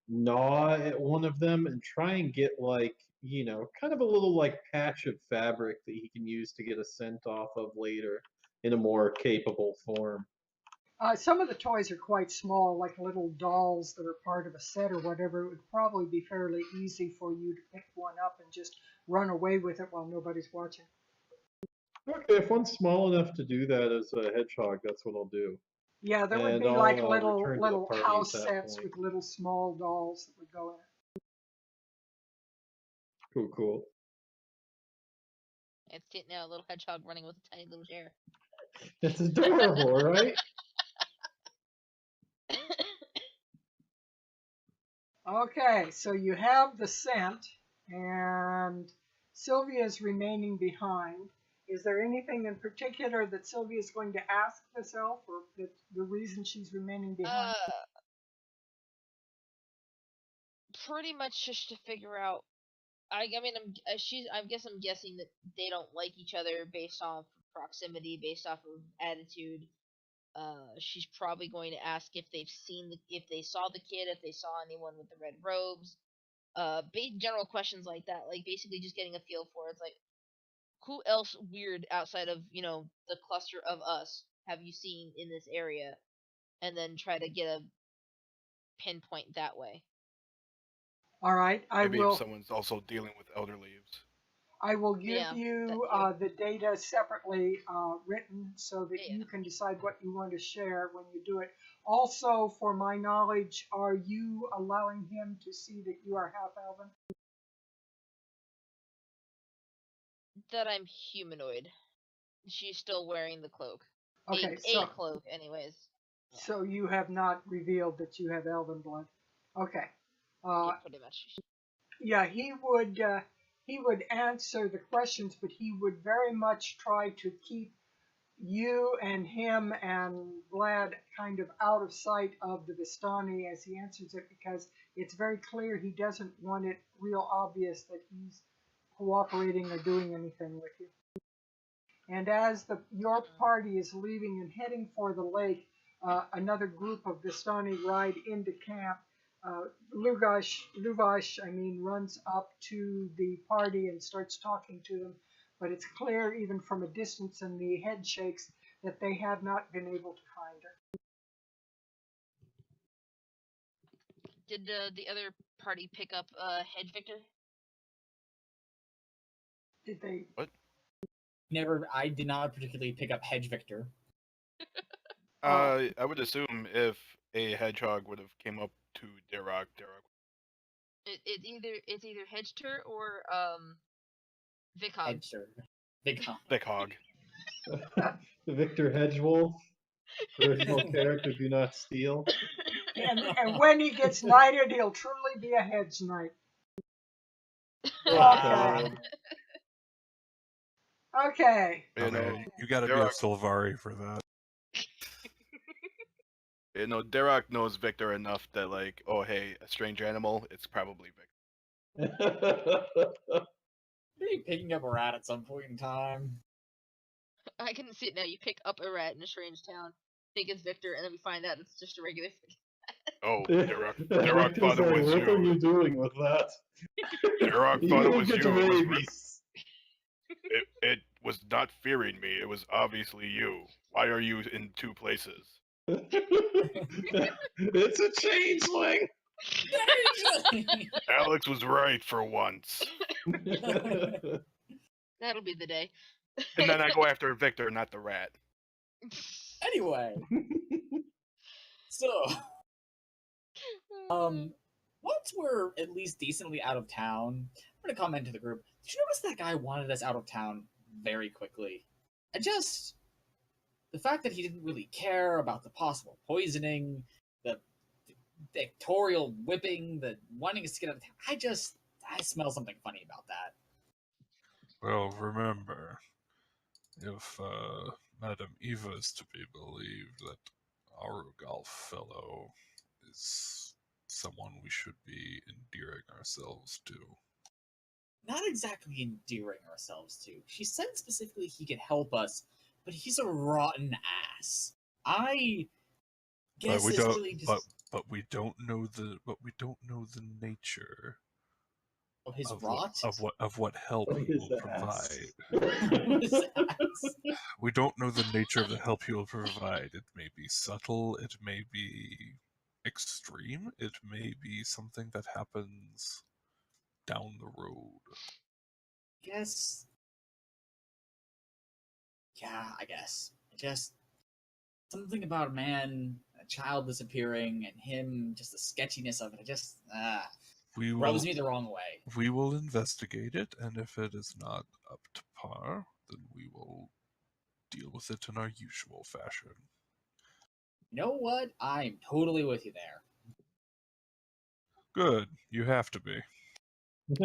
gnaw at one of them and try and get like kind of a little like patch of fabric that he can use to get a scent off of later in a more capable form. Some of the toys are quite small, like little dolls that are part of a set or whatever. It would probably be fairly easy for you to pick one up and just run away with it while nobody's watching. Okay, if one's small enough to do that as a hedgehog, that's what I'll do. Yeah, there would And be like I'll return to the little party house at that sets point. with little small dolls that would go in it. Cool. It's now a little hedgehog running with a tiny little chair. It's adorable, right? Okay, so you have the scent, and Sylvia's remaining behind. Is there anything in particular that Sylvia's going to ask this elf, or that the reason she's remaining behind? Pretty much just to figure out. I mean, I'm guessing that they don't like each other based off proximity, based off of attitude. She's probably going to ask if if they saw the kid, if they saw anyone with the red robes. General questions like that, like basically just getting a feel for it. It's like, who else weird outside of the cluster of us have you seen in this area, and then try to get a pinpoint that way. All right, Maybe if someone's also dealing with elderly. I will give Yeah, you that the data separately written so that Yeah. you can decide what you want to share when you do it. Also, for my knowledge, are you allowing him to see that you are half elven? That I'm humanoid. She's still wearing the cloak. Okay, A cloak, anyways. so you have not revealed that you have elven blood. Okay. Yeah, pretty much. Yeah, he would answer the questions, but he would very much try to keep you and him and Vlad kind of out of sight of the Vistani as he answers it, because it's very clear he doesn't want it real obvious that he's cooperating or doing anything with you. And as your party is leaving and heading for the lake, another group of Vistani ride into camp. Luvash, runs up to the party and starts talking to them, but it's clear even from a distance and the head shakes that they have not been able to find her. Did the other party pick up Hedge Victor? Did they? What? I did not particularly pick up Hedge Victor. I would assume if a hedgehog would have came up to Derok. It's either Hedgeter or Vicog. Hedger. Vicog. Vicog. Victor Hedgewolf, original character, do not steal. And when he gets knighted, he'll truly be a hedge knight. Okay. Okay. You gotta be a Sylvari for that. Derok knows Victor enough that, like, oh hey, a strange animal, it's probably Victor. Maybe picking up a rat at some point in time. I can see it now. You pick up a rat in a strange town, think it's Victor, and then we find out it's just a regular. Oh, Derok thought it was what you. are you doing with that? Derok thought it was you. It It was not fearing me. It was obviously you. Why are you in two places? It's a changeling. Alex was right for once. That'll be the day. And then I go after Victor, not the rat. Anyway, so once we're at least decently out of town, I'm gonna comment to the group. Did you notice that guy wanted us out of town very quickly? The fact that he didn't really care about the possible poisoning, the dictatorial whipping, the wanting us to get out of town, I smell something funny about that. Well, remember, if Madame Eva is to be believed, that our golf fellow is someone we should be endearing ourselves to. Not exactly endearing ourselves to. She said specifically he could help us, but he's a rotten ass. I guess But we it's don't. really just But we don't know the. But we don't know the nature of his of rot. Of what help Of he his will ass. provide. His ass. We don't know the nature of the help he will provide. It may be subtle. It may be extreme. It may be something that happens down the road. Guess. Yeah, I guess. Just something about a child disappearing, and him, just the sketchiness of it. We will, Rubs me the wrong way. we will investigate it, and if it is not up to par, then we will deal with it in our usual fashion. You know what? I'm totally with you there. Good. You have to be.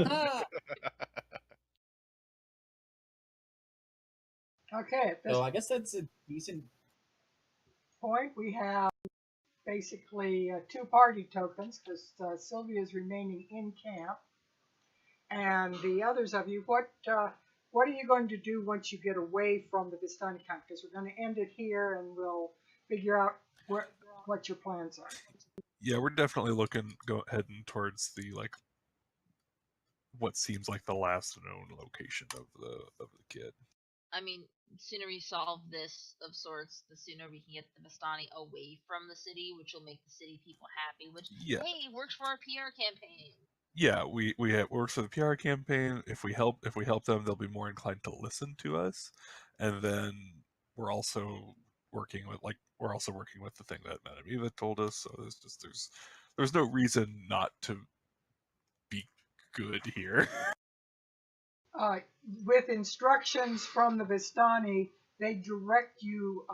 Ah, Okay, at this so I guess that's a decent. point, we have basically 2 party tokens because Sylvia is remaining in camp. And the others of you, what are you going to do once you get away from the Vistani camp? Because we're going to end it here, and we'll figure out what your plans are. Yeah, we're definitely heading towards the what seems like the last known location of the kid. I mean, the sooner we solve this of sorts, the sooner we can get the Vistani away from the city, which will make the city people happy. Which, Yeah. hey, works for our PR campaign. Yeah, we have works for the PR campaign. If we help them, they'll be more inclined to listen to us, and then we're also working with the thing that Manamiva told us. So there's no reason not to be good here. With instructions from the Vistani, they direct you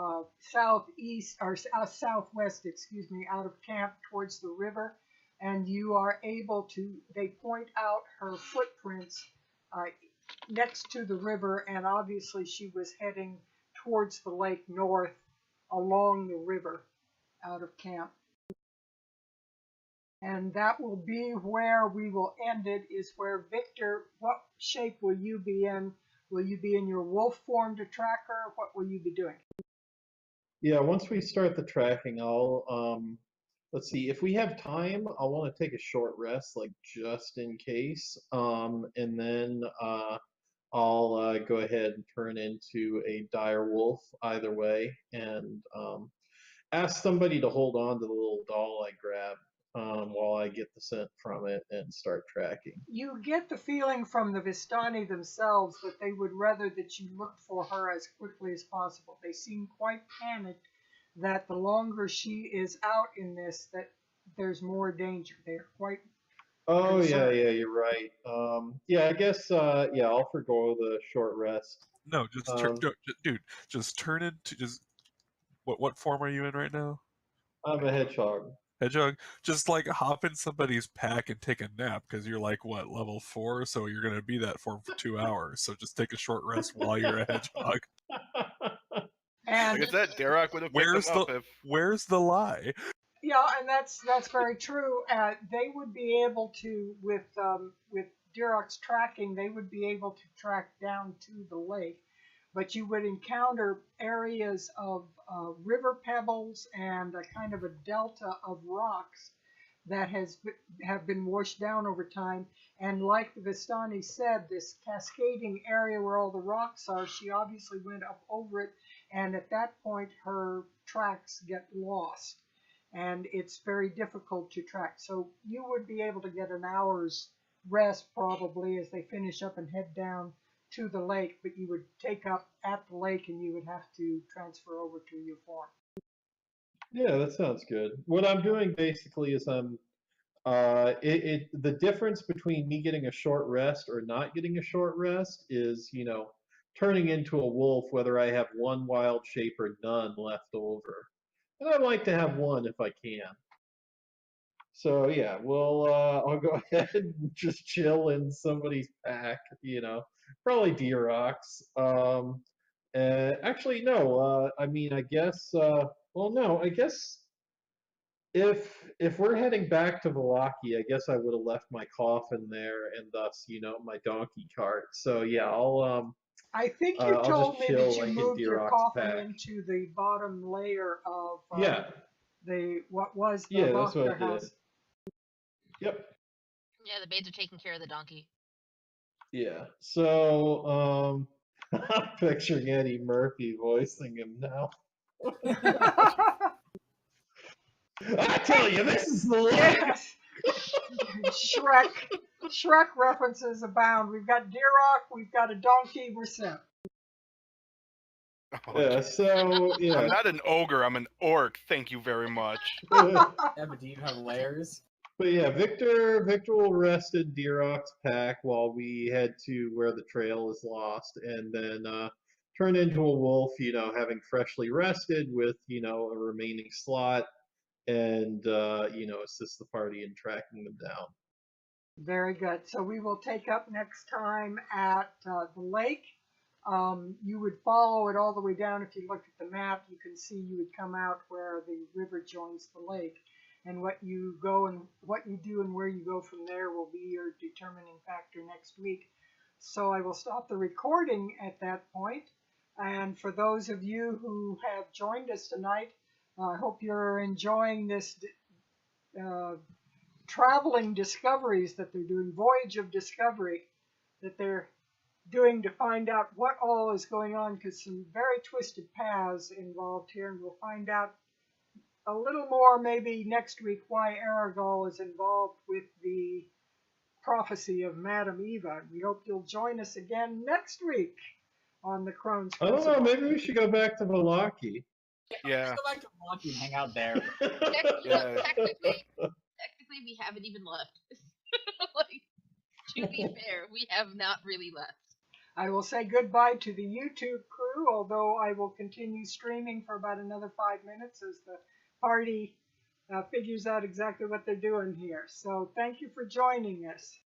southeast or southwest, excuse me, out of camp towards the river, and you are able to. They point out her footprints next to the river, and obviously she was heading towards the lake north along the river out of camp. And that will be where we will end it, is where Victor, what shape will you be in? Will you be in your wolf form to track her? What will you be doing? Yeah, once we start the tracking, I'll let's see, if we have time, I'll want to take a short rest, like just in case. And then I'll go ahead and turn into a dire wolf either way, and ask somebody to hold on to the little doll I grabbed while I get the scent from it and start tracking. You get the feeling from the Vistani themselves that they would rather that you look for her as quickly as possible. They seem quite panicked that the longer she is out in this, that there's more danger. They're quite Oh concerned. yeah, you're right. Yeah, I guess yeah, I'll forgo the short rest. No, just turn into what form are you in right now? I'm a hedgehog. Hedgehog, just hop in somebody's pack and take a nap because you're level 4, so you're gonna be that form for 2 hours. So just take a short rest while you're a hedgehog. And Like I said, Derek would have picked them up if. Where's the lie? yeah, and that's very true. They would be able to, with Durok's tracking, they would be able to track down to the lake, but you would encounter areas of river pebbles and a kind of a delta of rocks that have been washed down over time. And like the Vistani said, this cascading area where all the rocks are, she obviously went up over it, and at that point her tracks get lost. And it's very difficult to track. So you would be able to get an hour's rest probably as they finish up and head down to the lake, but you would take up at the lake and you would have to transfer over to your form. Yeah, that sounds good. What I'm doing basically is I'm the difference between me getting a short rest or not getting a short rest is, turning into a wolf, whether I have one wild shape or none left over. And I like to have one if I can. So yeah, I'll go ahead and just chill in somebody's pack, probably Durox. Actually, no. I mean, I guess. Well, no. I guess if we're heading back to Vallaki, I guess I would have left my coffin there, and thus, my donkey cart. So yeah, I think you I'll told just me that chill you in moved your Durox's coffin pack. into the bottom layer of Yeah, what was the yeah, that's what I Lochter did. house. Yep. Yeah, the Bades are taking care of the donkey. Yeah. So I'm picturing Eddie Murphy voicing him now. I tell you, this is the life. Yes. Shrek references abound. We've got Durox, we've got a donkey, we're set. Oh, Yeah. geez. So yeah. I'm not an ogre. I'm an orc. Thank you very much. Yeah, but do you have layers? But yeah, Victor will rest in Dirok's pack while we head to where the trail is lost, and then turn into a wolf. Having freshly rested with a remaining slot, and assist the party in tracking them down. Very good. So we will take up next time at the lake. You would follow it all the way down. If you look at the map, you can see you would come out where the river joins the lake. And what you do and where you go from there will be your determining factor next week. So I will stop the recording at that point. And for those of you who have joined us tonight, I hope you're enjoying this traveling discoveries that they're doing, voyage of discovery that they're doing to find out what all is going on, because some very twisted paths involved here, and we'll find out a little more maybe next week why Aragol is involved with the prophecy of Madame Eva. We hope you'll join us again next week on the Crone's I don't know, Crucible. maybe we should go back to Malaki. Yeah. Let's go back to Milwaukee and hang out there. Technically, we haven't even left. Like, to be fair, we have not really left. I will say goodbye to the YouTube crew, although I will continue streaming for about another 5 minutes as the party figures out exactly what they're doing here. So thank you for joining us.